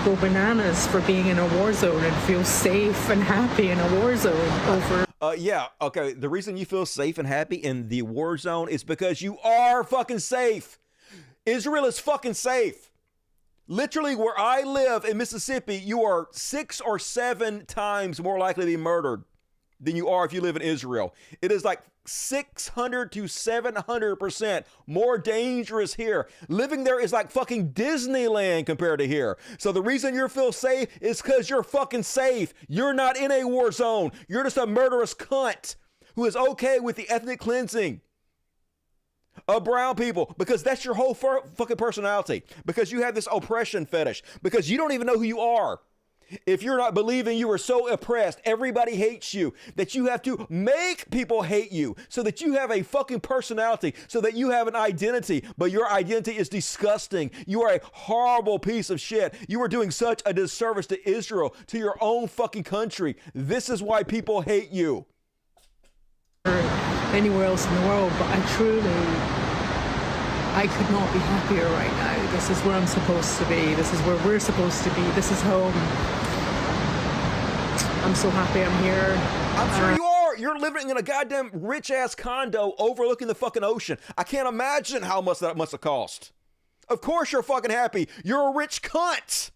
go bananas for being in a war zone and feel safe and happy in a war zone over. Yeah, okay. The reason you feel safe and happy in the war zone is because you are fucking safe. Israel is fucking safe. Literally, where I live in Mississippi, you are 6 or 7 times more likely to be murdered than you are if you live in Israel. It is like 600 to 700% more dangerous here. Living there is like fucking Disneyland compared to here. So the reason you feel safe is because you're fucking safe. You're not in a war zone. You're just a murderous cunt who is okay with the ethnic cleansing of brown people, because that's your whole fucking personality, because you have this oppression fetish, because you don't even know who you are. If you're not believing you are so oppressed, everybody hates you, that you have to make people hate you so that you have a fucking personality, so that you have an identity, but your identity is disgusting. You are a horrible piece of shit. You are doing such a disservice to Israel, to your own fucking country. This is why people hate you. anywhere else in the world, but I could not be happier right now. This is where I'm supposed to be. This is where we're supposed to be. This is home. I'm so happy I'm here. I'm sure you are. You're living in a goddamn rich-ass condo overlooking the fucking ocean. I can't imagine how much that must have cost. Of course you're fucking happy. You're a rich cunt.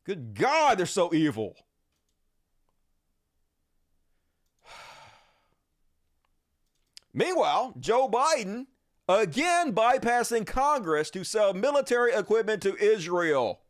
Good God, they're so evil. Meanwhile, Joe Biden again bypassing Congress to sell military equipment to Israel.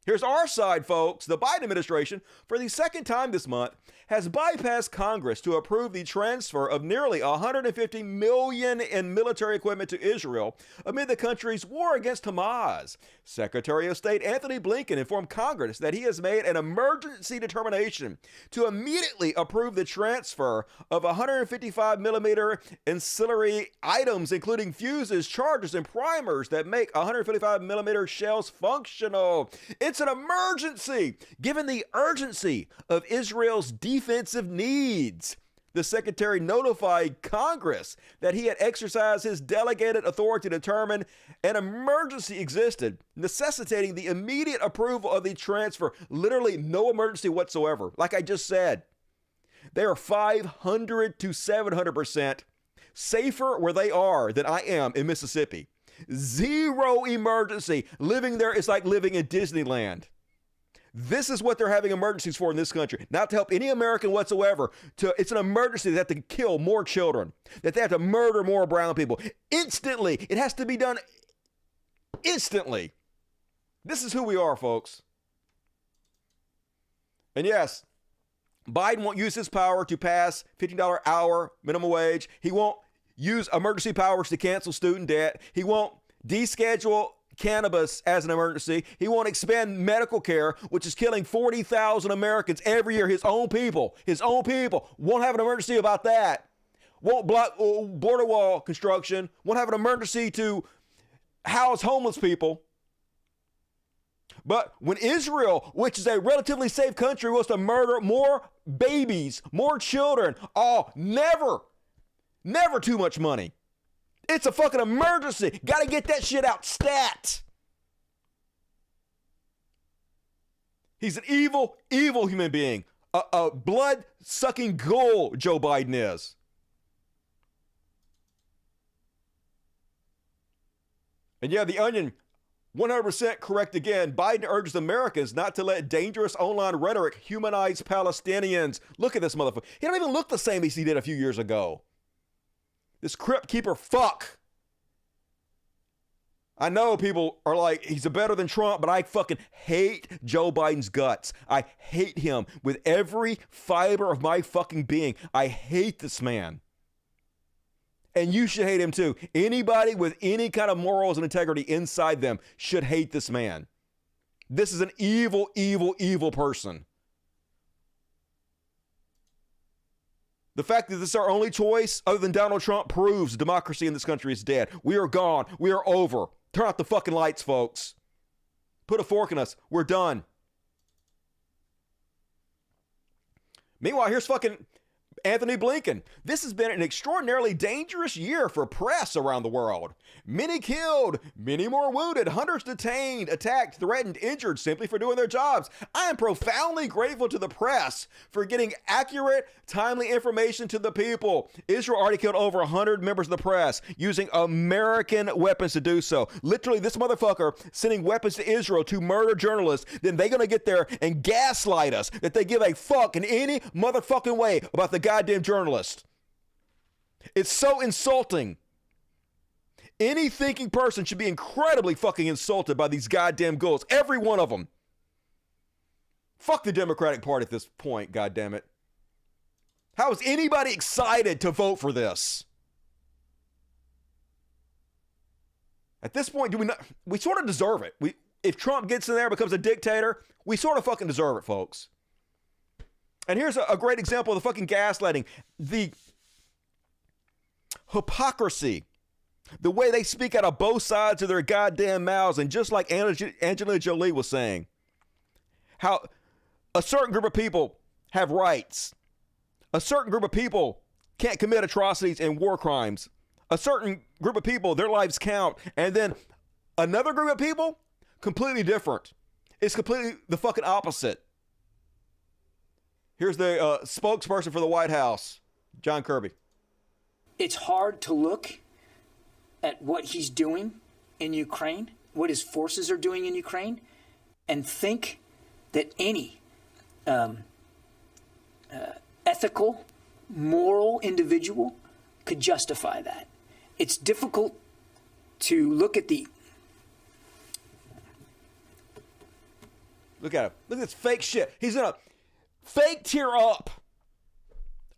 Here's our side, folks. The Biden administration, for the second time this month, has bypassed Congress to approve the transfer of nearly $150 million in military equipment to Israel amid the country's war against Hamas. Secretary of State Anthony Blinken informed Congress that he has made an emergency determination to immediately approve the transfer of 155mm ancillary items, including fuses, chargers, and primers that make 155mm shells functional. It's an emergency, given the urgency of Israel's defensive needs. The secretary notified Congress that he had exercised his delegated authority to determine an emergency existed, necessitating the immediate approval of the transfer. Literally no emergency whatsoever. Like I just said, they are 500 to 700% safer where they are than I am in Mississippi. Zero emergency. Living there is like living in Disneyland. This is what they're having emergencies for in this country. Not to help any American whatsoever. It's an emergency. They have to kill more children. That they have to murder more brown people. Instantly. It has to be done instantly. This is who we are, folks. And yes, Biden won't use his power to pass $15 hour minimum wage. He won't use emergency powers to cancel student debt. He won't deschedule cannabis as an emergency. He won't expand medical care, which is killing 40,000 Americans every year. His own people won't have an emergency about that. Won't block border wall construction. Won't have an emergency to house homeless people. But when Israel, which is a relatively safe country, wants to murder more babies, more children, never too much money. It's a fucking emergency. Got to get that shit out stat. He's an evil, evil human being. A blood-sucking ghoul, Joe Biden is. And yeah, The Onion, 100% correct again. Biden urges Americans not to let dangerous online rhetoric humanize Palestinians. Look at this motherfucker. He don't even look the same as he did a few years ago. This crypt keeper fuck. I know people are like, he's a better than Trump, but I fucking hate Joe Biden's guts. I hate him with every fiber of my fucking being. I hate this man. And you should hate him too. Anybody with any kind of morals and integrity inside them should hate this man. This is an evil, evil, evil person. The fact that this is our only choice other than Donald Trump proves democracy in this country is dead. We are gone. We are over. Turn out the fucking lights, folks. Put a fork in us. We're done. Meanwhile, here's fucking Anthony Blinken. This has been an extraordinarily dangerous year for press around the world. Many killed, many more wounded, hundreds detained, attacked, threatened, injured simply for doing their jobs. I am profoundly grateful to the press for getting accurate, timely information to the people. Israel already killed over 100 members of the press using American weapons to do so. Literally, this motherfucker sending weapons to Israel to murder journalists, then they're gonna get there and gaslight us that they give a fuck in any motherfucking way about the goddamn journalist. It's so insulting. Any thinking person should be incredibly fucking insulted by these goddamn ghouls. Every one of them. Fuck the Democratic Party at this point, goddammit. How is anybody excited to vote for this? At this point, we sort of deserve it. If Trump gets in there and becomes a dictator, we sort of fucking deserve it, folks. And here's a great example of the fucking gaslighting. The hypocrisy. The way they speak out of both sides of their goddamn mouths. And just like Angelina Jolie was saying, how a certain group of people have rights. A certain group of people can't commit atrocities and war crimes. A certain group of people, their lives count. And then another group of people, completely different. It's completely the fucking opposite. Here's the spokesperson for the White House, John Kirby. It's hard to look at what he's doing in Ukraine, what his forces are doing in Ukraine, and think that any ethical, moral individual could justify that. It's difficult to look at the... Look at him. Look at this fake shit. He's gonna fake tear up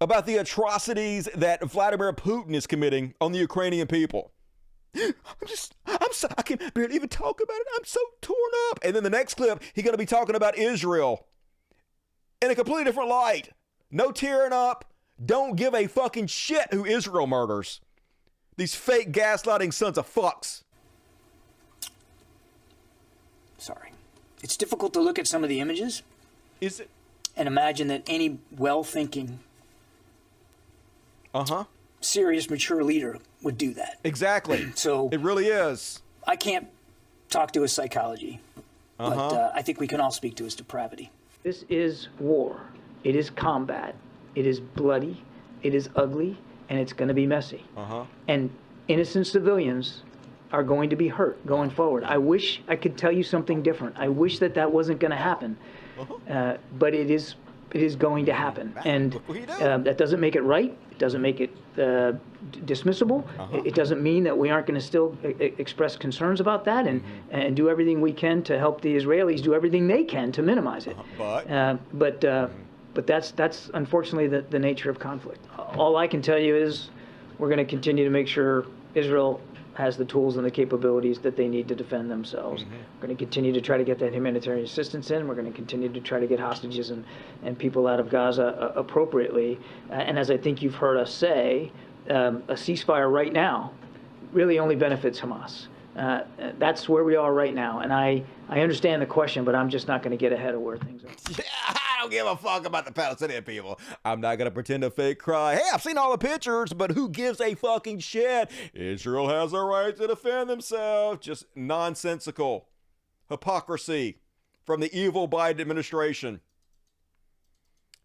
about the atrocities that Vladimir Putin is committing on the Ukrainian people. I can barely even talk about it. I'm so torn up. And then the next clip, he's going to be talking about Israel in a completely different light. No tearing up. Don't give a fucking shit who Israel murders. These fake gaslighting sons of fucks. Sorry. It's difficult to look at some of the images. Is it? And imagine that any well-thinking, serious, mature leader would do that. Exactly. So it really is. I can't talk to his psychology, but I think we can all speak to his depravity. This is war. It is combat. It is bloody. It is ugly, and it's going to be messy. And innocent civilians are going to be hurt going forward. I wish I could tell you something different. I wish that that wasn't going to happen, but it is going to happen. And that doesn't make it right. It doesn't make it dismissible. It doesn't mean that we aren't going to still express concerns about that and do everything we can to help the Israelis do everything they can to minimize it. But that's unfortunately the nature of conflict. All I can tell you is we're going to continue to make sure Israel has the tools and the capabilities that they need to defend themselves. We're going to continue to try to get that humanitarian assistance in. We're going to continue to try to get hostages and people out of Gaza appropriately. And as I think you've heard us say, a ceasefire right now really only benefits Hamas. That's where we are right now. And I understand the question, but I'm just not going to get ahead of where things are. I don't give a fuck about the Palestinian people. I'm not going to pretend to fake cry. Hey, I've seen all the pictures, but who gives a fucking shit? Israel has a right to defend themselves. Just nonsensical hypocrisy from the evil Biden administration.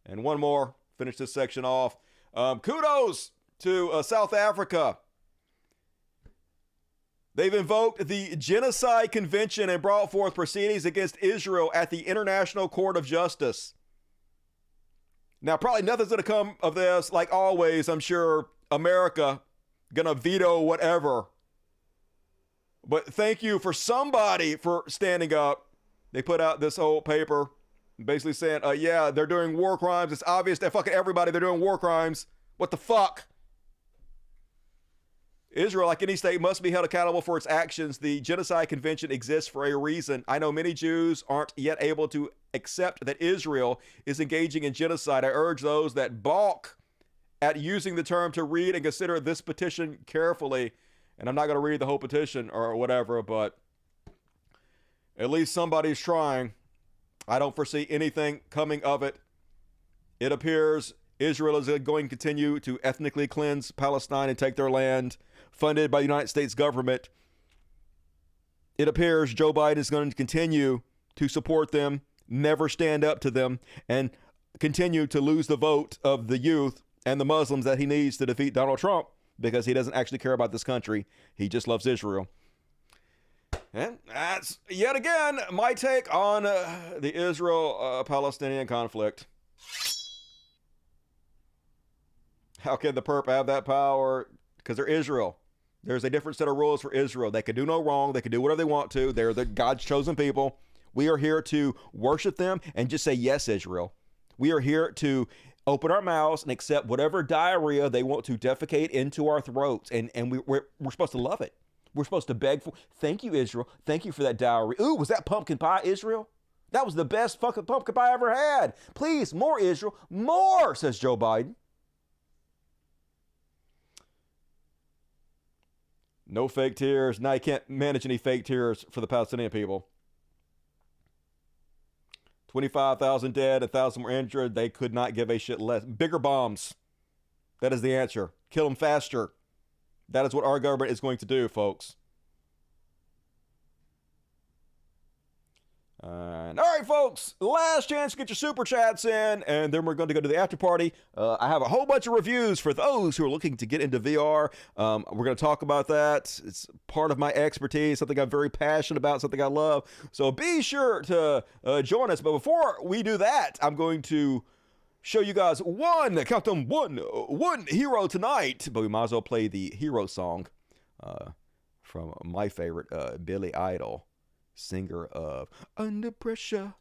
And one more, finish this section off. Kudos to South Africa. They've invoked the Genocide Convention and brought forth proceedings against Israel at the International Court of Justice. Now, probably nothing's going to come of this. Like always, I'm sure America going to veto whatever. But thank you for somebody for standing up. They put out this whole paper basically saying, yeah, they're doing war crimes. It's obvious that fucking everybody, they're doing war crimes. What the fuck? Israel, like any state, must be held accountable for its actions. The Genocide Convention exists for a reason. I know many Jews aren't yet able to accept that Israel is engaging in genocide. I urge those that balk at using the term to read and consider this petition carefully. And I'm not going to read the whole petition or whatever, but at least somebody's trying. I don't foresee anything coming of it. It appears Israel is going to continue to ethnically cleanse Palestine and take their land, funded by the United States government. It appears Joe Biden is going to continue to support them, never stand up to them, and continue to lose the vote of the youth and the Muslims that he needs to defeat Donald Trump, because he doesn't actually care about this country. He just loves Israel. And that's, yet again, my take on the Israel-Palestinian conflict. How can the perp have that power? Because they're Israel. There's a different set of rules for Israel. They can do no wrong. They can do whatever they want to. They're the God's chosen people. We are here to worship them and just say, yes, Israel. We are here to open our mouths and accept whatever diarrhea they want to defecate into our throats. And we're supposed to love it. We're supposed to beg for, thank you, Israel. Thank you for that diarrhea. Ooh, was that pumpkin pie, Israel? That was the best fucking pumpkin pie I ever had. Please, more Israel. More, says Joe Biden. No fake tears. Now you can't manage any fake tears for the Palestinian people. 25,000 dead, 1,000 more injured. They could not give a shit less. Bigger bombs. That is the answer. Kill them faster. That is what our government is going to do, folks. All right, folks, last chance to get your super chats in, and then we're going to go to the after party. I have a whole bunch of reviews for those who are looking to get into VR. We're going to talk about that. It's part of my expertise, something I'm very passionate about, something I love. So be sure to join us. But before we do that, I'm going to show you guys one hero tonight. But we might as well play the hero song from my favorite, Billy Idol, singer of Under Pressure.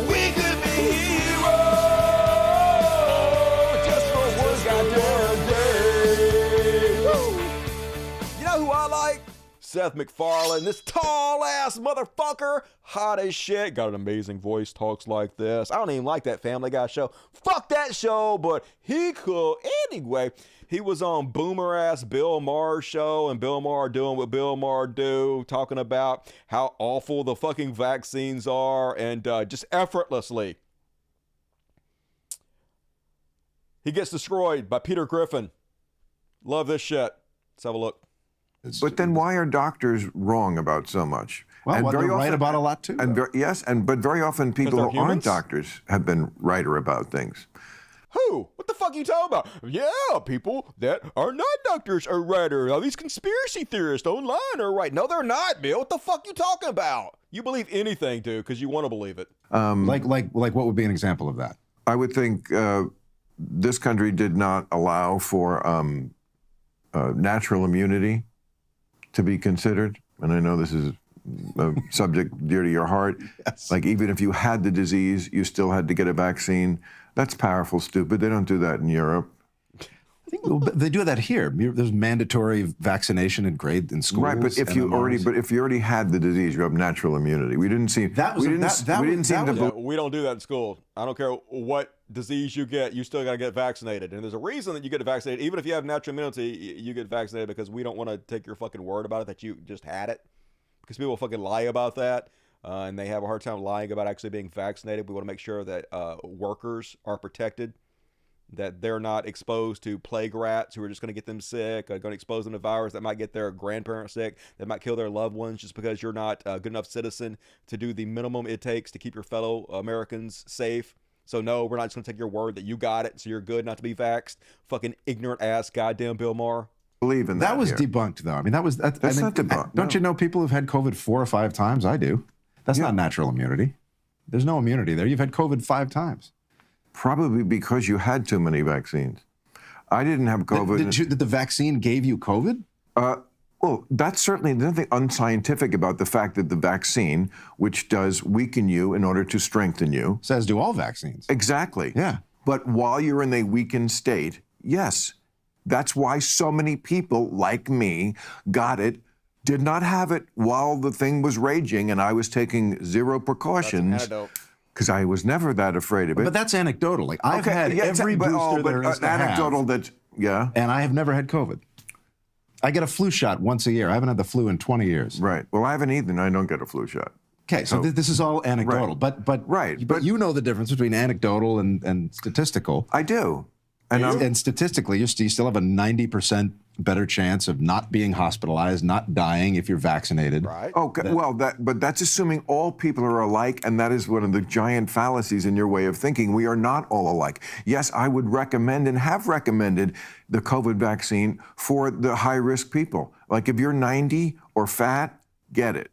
We could be heroes just for one goddamn day. Woo! You know who I like? Seth MacFarlane, this tall ass motherfucker, hot as shit, got an amazing voice, talks like this. I don't even like that Family Guy show. Fuck that show, but he cool. Anyway, he was on boomer ass Bill Maher show, and Bill Maher doing what Bill Maher do, talking about how awful the fucking vaccines are, and just effortlessly he gets destroyed by Peter Griffin. Love this shit. Let's have a look. But then why are doctors wrong about so much? Well, they're right about a lot too. And but very often people who aren't humans? doctors have been righter about things. Who? What the fuck are you talking about? Yeah, people that are not doctors are righter. All these conspiracy theorists online are right. No, they're not, Bill. What the fuck you talking about? You believe anything, dude, because you want to believe it. Like what would be an example of that? I would think this country did not allow for natural immunity to be considered, and I know this is a subject dear to your heart. Yes. Like, even if you had the disease, you still had to get a vaccine. That's powerful, stupid. They don't do that in Europe. They do that here. There's mandatory vaccination in schools. Right, but if you already had the disease, you have natural immunity. We didn't see We don't do that in school. I don't care what disease you get, you still got to get vaccinated. And there's a reason that you get vaccinated. Even if you have natural immunity, you get vaccinated, because we don't want to take your fucking word about it that you just had it. Because people fucking lie about that. And they have a hard time lying about actually being vaccinated. We want to make sure that workers are protected, that they're not exposed to plague rats who are just going to get them sick, going to expose them to virus that might get their grandparents sick, that might kill their loved ones just because you're not a good enough citizen to do the minimum it takes to keep your fellow Americans safe. So no, we're not just going to take your word that you got it, so you're good not to be vaxxed. Fucking ignorant ass goddamn Bill Maher. Believe in that. That was debunked, though. I mean, that's not debunked. Don't you know people who've had COVID 4 or 5 times? I do. That's not natural immunity. There's no immunity there. You've had COVID 5 times. Probably because you had too many vaccines. I didn't have COVID. Did the vaccine gave you COVID? Well, that's certainly nothing unscientific about the fact that the vaccine, which does weaken you in order to strengthen you. Says do all vaccines. Exactly. Yeah. But while you're in a weakened state, yes. That's why so many people like me got it, did not have it while the thing was raging, and I was taking zero precautions. Because I was never that afraid of it. But that's anecdotal. Like, I've had every booster there is to anecdotal have, that, yeah. And I have never had COVID. I get a flu shot once a year. I haven't had the flu in 20 years. Right. Well, I haven't either, and I don't get a flu shot. Okay, so this is all anecdotal. Right. But you know the difference between anecdotal and statistical. I do. And statistically, you still have a 90% better chance of not being hospitalized, not dying if you're vaccinated. Right. Okay. But that's assuming all people are alike, and that is one of the giant fallacies in your way of thinking. We are not all alike. Yes, I would recommend and have recommended the COVID vaccine for the high-risk people. Like, if you're 90 or fat, get it.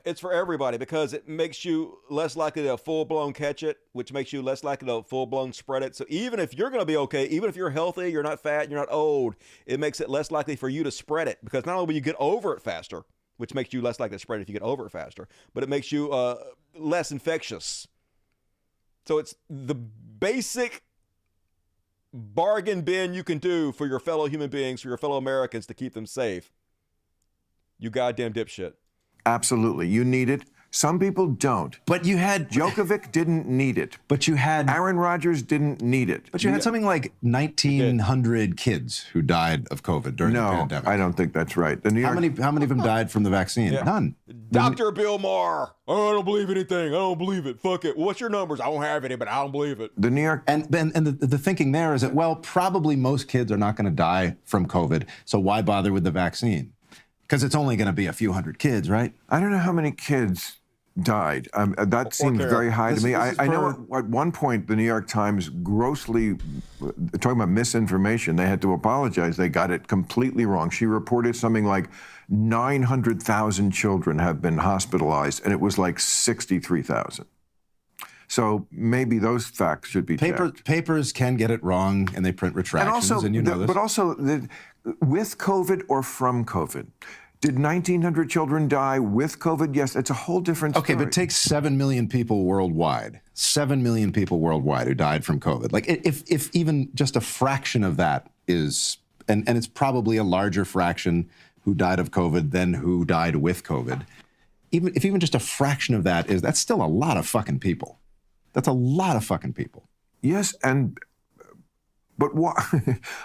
It's for everybody, because it makes you less likely to full-blown catch it, which makes you less likely to full-blown spread it. So even if you're going to be okay, even if you're healthy, you're not fat, you're not old, it makes it less likely for you to spread it, because not only will you get over it faster, which makes you less likely to spread it if you get over it faster, but it makes you less infectious. So it's the basic bargain bin you can do for your fellow human beings, for your fellow Americans, to keep them safe. You goddamn dipshit. Absolutely. You need it. Some people don't. But you had Djokovic didn't need it. But you had Aaron Rodgers didn't need it. But you had something like 1,900 kids who died of COVID during the pandemic. I don't think that's right. The New York... How many of them died from the vaccine? None. Dr. Bill Maher. Oh, I don't believe anything. I don't believe it. Fuck it. What's your numbers? I don't have any, but I don't believe it. The New York... And the thinking there is that, well, probably most kids are not going to die from COVID, so why bother with the vaccine? Because it's only going to be a few hundred kids, right? I don't know how many kids died. That seems very high to me. I know at one point the New York Times grossly, talking about misinformation, they had to apologize. They got it completely wrong. She reported something like 900,000 children have been hospitalized, and it was like 63,000. So maybe those facts should be checked. Papers can get it wrong, and they print retractions, and you know this. But also, with COVID or from COVID, did 1,900 children die with COVID? Yes, it's a whole different story. Okay, but take 7 million people worldwide. 7 million people worldwide who died from COVID. Like, if even just a fraction of that is, and it's probably a larger fraction who died of COVID than who died with COVID. If even just a fraction of that is, that's still a lot of fucking people. That's a lot of fucking people. Yes, but what?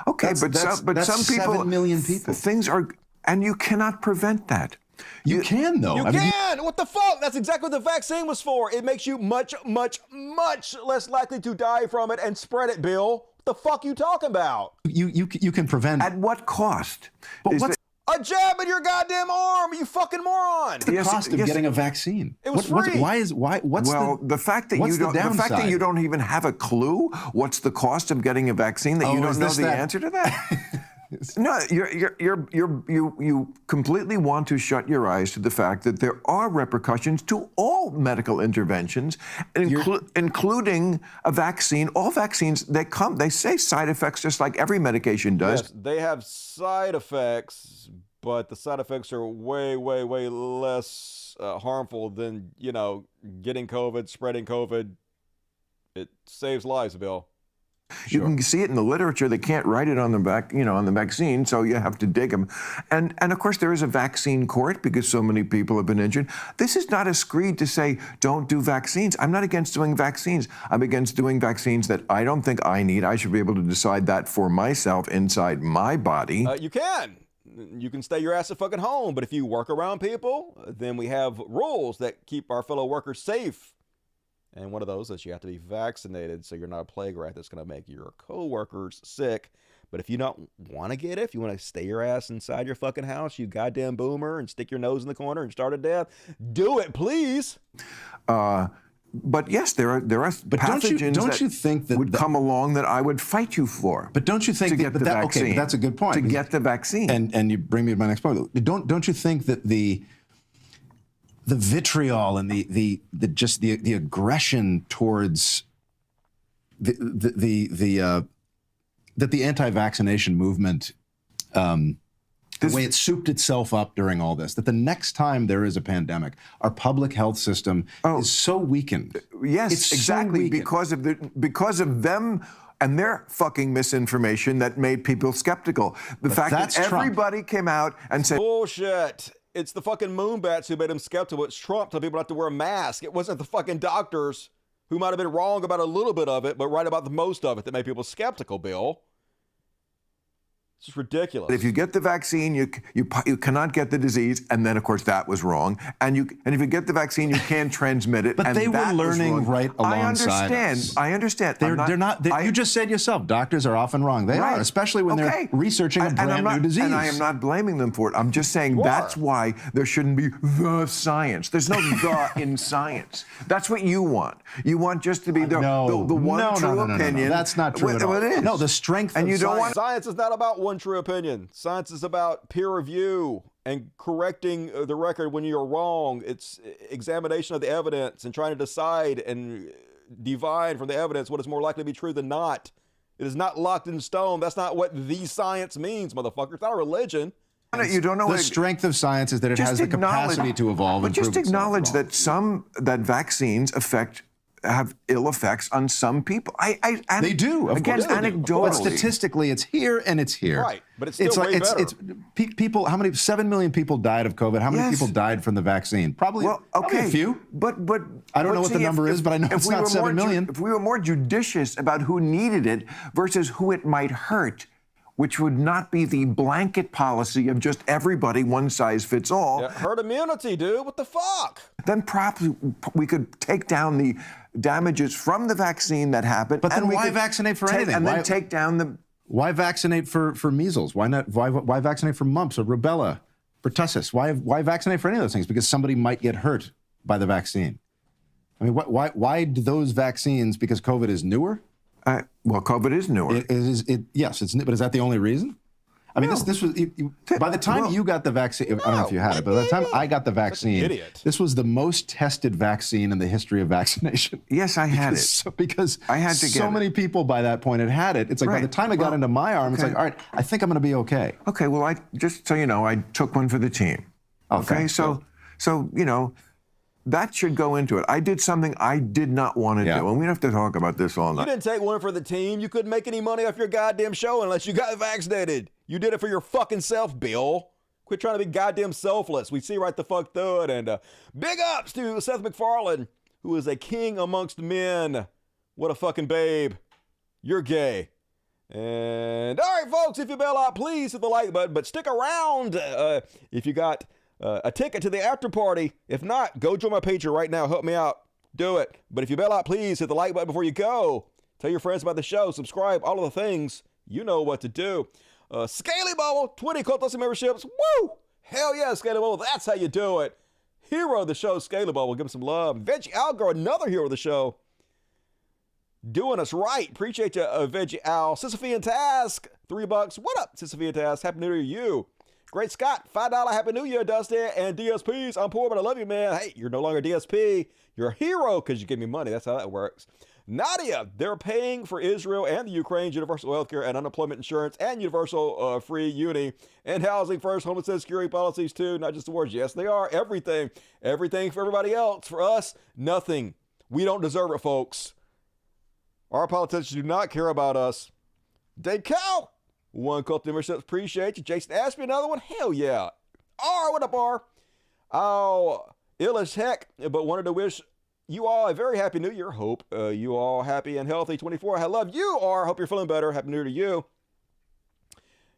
Okay, but some people, 7 million people. Things are. And you cannot prevent that. You can, though. You can! What the fuck? That's exactly what the vaccine was for. It makes you much, much, much less likely to die from it and spread it, Bill. What the fuck you talking about? You can prevent. At what cost? But what's a jab in your goddamn arm, you fucking moron! the cost of getting a vaccine? It was free. What's the fact that you don't even have a clue what's the cost of getting a vaccine, that you don't know the answer to that? No, you completely want to shut your eyes to the fact that there are repercussions to all medical interventions, including a vaccine. All vaccines, they say side effects just like every medication does. Yes, they have side effects, but the side effects are way, way, way less harmful than, getting COVID, spreading COVID. It saves lives, Bill. You can see it in the literature. They can't write it on the back, on the vaccine, so you have to dig them. And of course, there is a vaccine court because so many people have been injured. This is not a screed to say don't do vaccines. I'm not against doing vaccines. I'm against doing vaccines that I don't think I need. I should be able to decide that for myself inside my body. You can. You can stay your ass at fucking home, but if you work around people, then we have rules that keep our fellow workers safe. And one of those is you have to be vaccinated so you're not a plague rat that's going to make your coworkers sick. But if you don't want to get it, if you want to stay your ass inside your fucking house, you goddamn boomer, and stick your nose in the corner and start a death, do it, please. But yes, there are pathogens don't you think that would come along that I would fight you for. But don't you think to get the vaccine? Okay, but that's a good point. To get the vaccine. And you bring me to my next point. Don't you think that the vitriol and the aggression towards that the anti-vaccination movement, the way it souped itself up during all this, that the next time there is a pandemic, our public health system is so weakened. Yes, it's exactly, so because of them and their fucking misinformation that made people skeptical. The fact that everybody came out and said bullshit. It's the fucking moonbats who made them skeptical. It's Trump telling people not to wear a mask. It wasn't the fucking doctors who might have been wrong about a little bit of it, but right about the most of it that made people skeptical, Bill. It's just ridiculous. If you get the vaccine, you cannot get the disease, and then of course that was wrong. And if you get the vaccine, you can transmit it. But and they were learning right alongside us. I understand. They're not. You just said yourself, doctors are often wrong. They are, especially when they're researching a brand new disease. And I am not blaming them for it. I'm just saying that's why there shouldn't be the science. There's no the in science. That's what you want. You want just to be the one true opinion. No, that's not true at all. It is. No, the strength and of you don't want science is not about one true opinion. Science is about peer review and correcting the record when you're wrong. It's examination of the evidence and trying to decide and divine from the evidence what is more likely to be true than not. It is not locked in stone. That's not what the science means, motherfucker. It's not a religion. You don't know the strength of science is that it has the capacity to evolve. But just acknowledge that vaccines affect have ill effects on some people. They do. Of again, course they do. anecdotally. But statistically, it's here and it's here. Right, but it's still way better. People. How many? 7 million people died of COVID. How many people died from the vaccine? Probably. Well, okay, probably a few. But I don't know what the number is, but I know it's not 7 million. If we were more judicious about who needed it versus who it might hurt, which would not be the blanket policy of just everybody, one size fits all. Yeah, herd immunity, dude. What the fuck? Then perhaps we could take down the damages from the vaccine that happened. But then why vaccinate for anything? And then take down the... Why vaccinate for measles? Why not? Why vaccinate for mumps or rubella, pertussis? Why vaccinate for any of those things? Because somebody might get hurt by the vaccine. I mean, why do those vaccines? Because COVID is newer. Well, COVID is newer. Yes, but is that the only reason? I mean, this was by the time you got the vaccine. I don't know if you had it, but by the time I got the vaccine, this was the most tested vaccine in the history of vaccination. Yes, I had it because I had to get so many people by that point had it. It's like by the time it got into my arm, it's like, all right, I think I'm going to be okay. Okay, well, just so you know, I took one for the team. Okay, so you know. That should go into it. I did something I did not want to do, and we don't have to talk about this all night. You didn't take one for the team. You couldn't make any money off your goddamn show unless you got vaccinated. You did it for your fucking self, Bill. Quit trying to be goddamn selfless. We see right the fuck through it. And big ups to Seth MacFarlane, who is a king amongst men. What a fucking babe. You're gay. And all right, folks, if you bail out, please hit the like button, but stick around if you got a ticket to the after party. If not, go join my Patreon right now. Help me out. Do it. But if you bail out, please hit the like button before you go. Tell your friends about the show. Subscribe. All of the things. You know what to do. Scaly Bubble, 20 Cult Lesson memberships. Woo! Hell yeah, Scaly Bubble. That's how you do it. Hero of the show, Scaly Bubble. Give him some love. Veggie Algar, another hero of the show. Doing us right. Appreciate you, Veggie Al. Sisyphean Task, $3. What up, Sisyphean Task? Happy New Year to you. Great Scott, $5. Happy New Year, Dusty. And DSPs, I'm poor, but I love you, man. Hey, you're no longer DSP. You're a hero because you give me money. That's how that works. Nadia, they're paying for Israel and the Ukraine's universal health care and unemployment insurance and universal free uni and housing first, homeland security policies too, not just the wars. Yes, they are. Everything. Everything for everybody else. For us, nothing. We don't deserve it, folks. Our politicians do not care about us. Decal, 1 Cult membership. Appreciate you. Jason asked me another one. Hell yeah. R, what up, R? Oh, ill as heck, but wanted to wish you all a very happy New Year. Hope you all happy and healthy. 24. I love you, R. Hope you're feeling better. Happy New Year to you.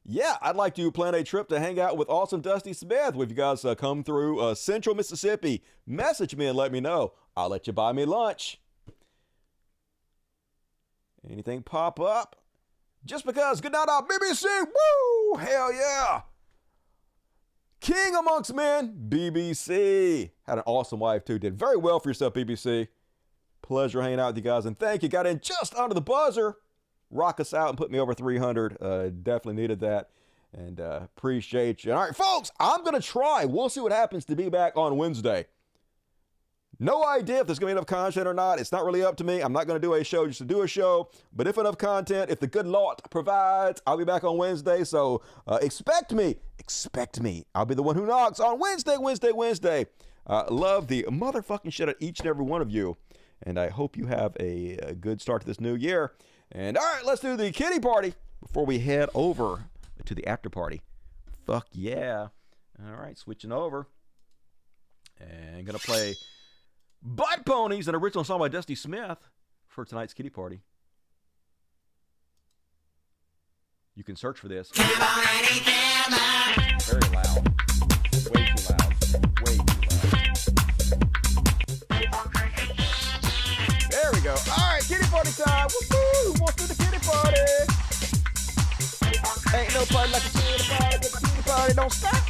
Yeah, I'd like to plan a trip to hang out with awesome Dusty Smith. If you guys come through Central Mississippi, message me and let me know. I'll let you buy me lunch. Anything pop up? Just because. Good night, out BBC. Woo! Hell yeah. King amongst men, BBC. Had an awesome wife, too. Did very well for yourself, BBC. Pleasure hanging out with you guys. And thank you. Got in just under the buzzer. Rock us out and put me over 300. Definitely needed that. And appreciate you. All right, folks, I'm going to try. We'll see what happens to be back on Wednesday. No idea if there's going to be enough content or not. It's not really up to me. I'm not going to do a show just to do a show. But if enough content, if the good Lord provides, I'll be back on Wednesday. So expect me. Expect me. I'll be the one who knocks on Wednesday. Love the motherfucking shit out of each and every one of you. And I hope you have a good start to this new year. And all right, let's do the kitty party before we head over to the after party. Fuck yeah. All right, switching over. And going to play Butt Ponies, an original song by Dusty Smith for tonight's kitty party. You can search for this. Very loud. Way too loud. Way too loud. There we go. All right, kitty party time. Woo-hoo! Who wants to do the kitty party? Ain't no party like a kitty party. The kitty party don't stop.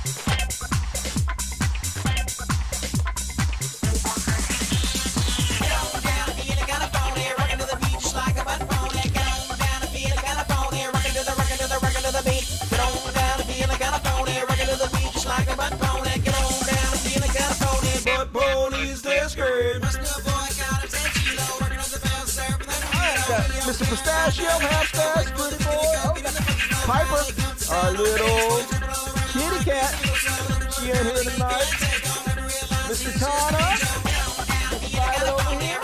Mr. Pistachio, half stash, pretty boy. Oh, Piper, our little kitty cat. She in here tonight. Mr. Tana, Mr. Violet over here.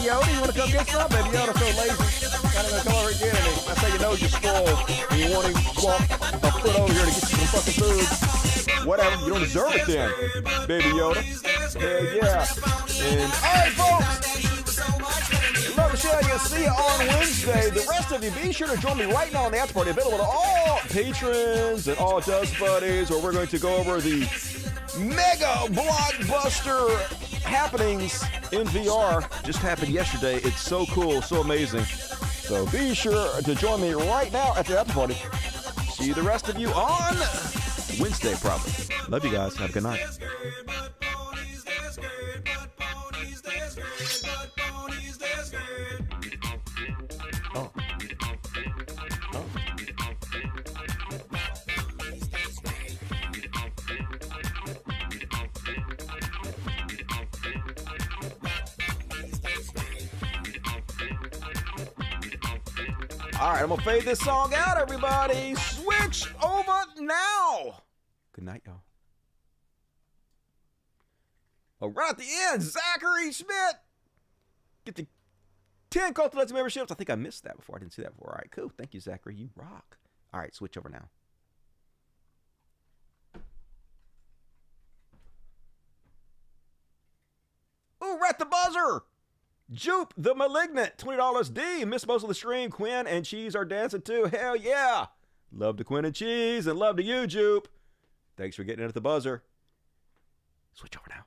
Yoda, you want to come get some? Baby Yoda's so lazy. Not even come over and get anything. That's how you know you're spoiled and you want to walk a foot over here to get you some fucking food. Whatever, you don't deserve it then, Baby Yoda. Hell yeah. And all right, folks. Love to show you. See you on Wednesday. The rest of you, be sure to join me right now on the after party. Available to all patrons and all Dust Buddies, where we're going to go over the mega blockbuster happenings in VR. Just happened yesterday. It's so cool, so amazing. So be sure to join me right now at the after party. See the rest of you on Wednesday, probably. Love you guys. Have a good night. Oh. Oh. All right, I'm gonna fade this song out, everybody. Switch over now. Good night, y'all. Oh, right at the end, Zachary Schmidt. Get the 10 Cultulets memberships. I think I missed that before. I didn't see that before. All right, cool. Thank you, Zachary. You rock. All right, switch over now. Ooh, right at the buzzer. Jupe the Malignant, $20 D. Missed most of the stream. Quinn and Cheese are dancing too. Hell yeah. Love to Quinn and Cheese and love to you, Jupe. Thanks for getting in at the buzzer. Switch over now.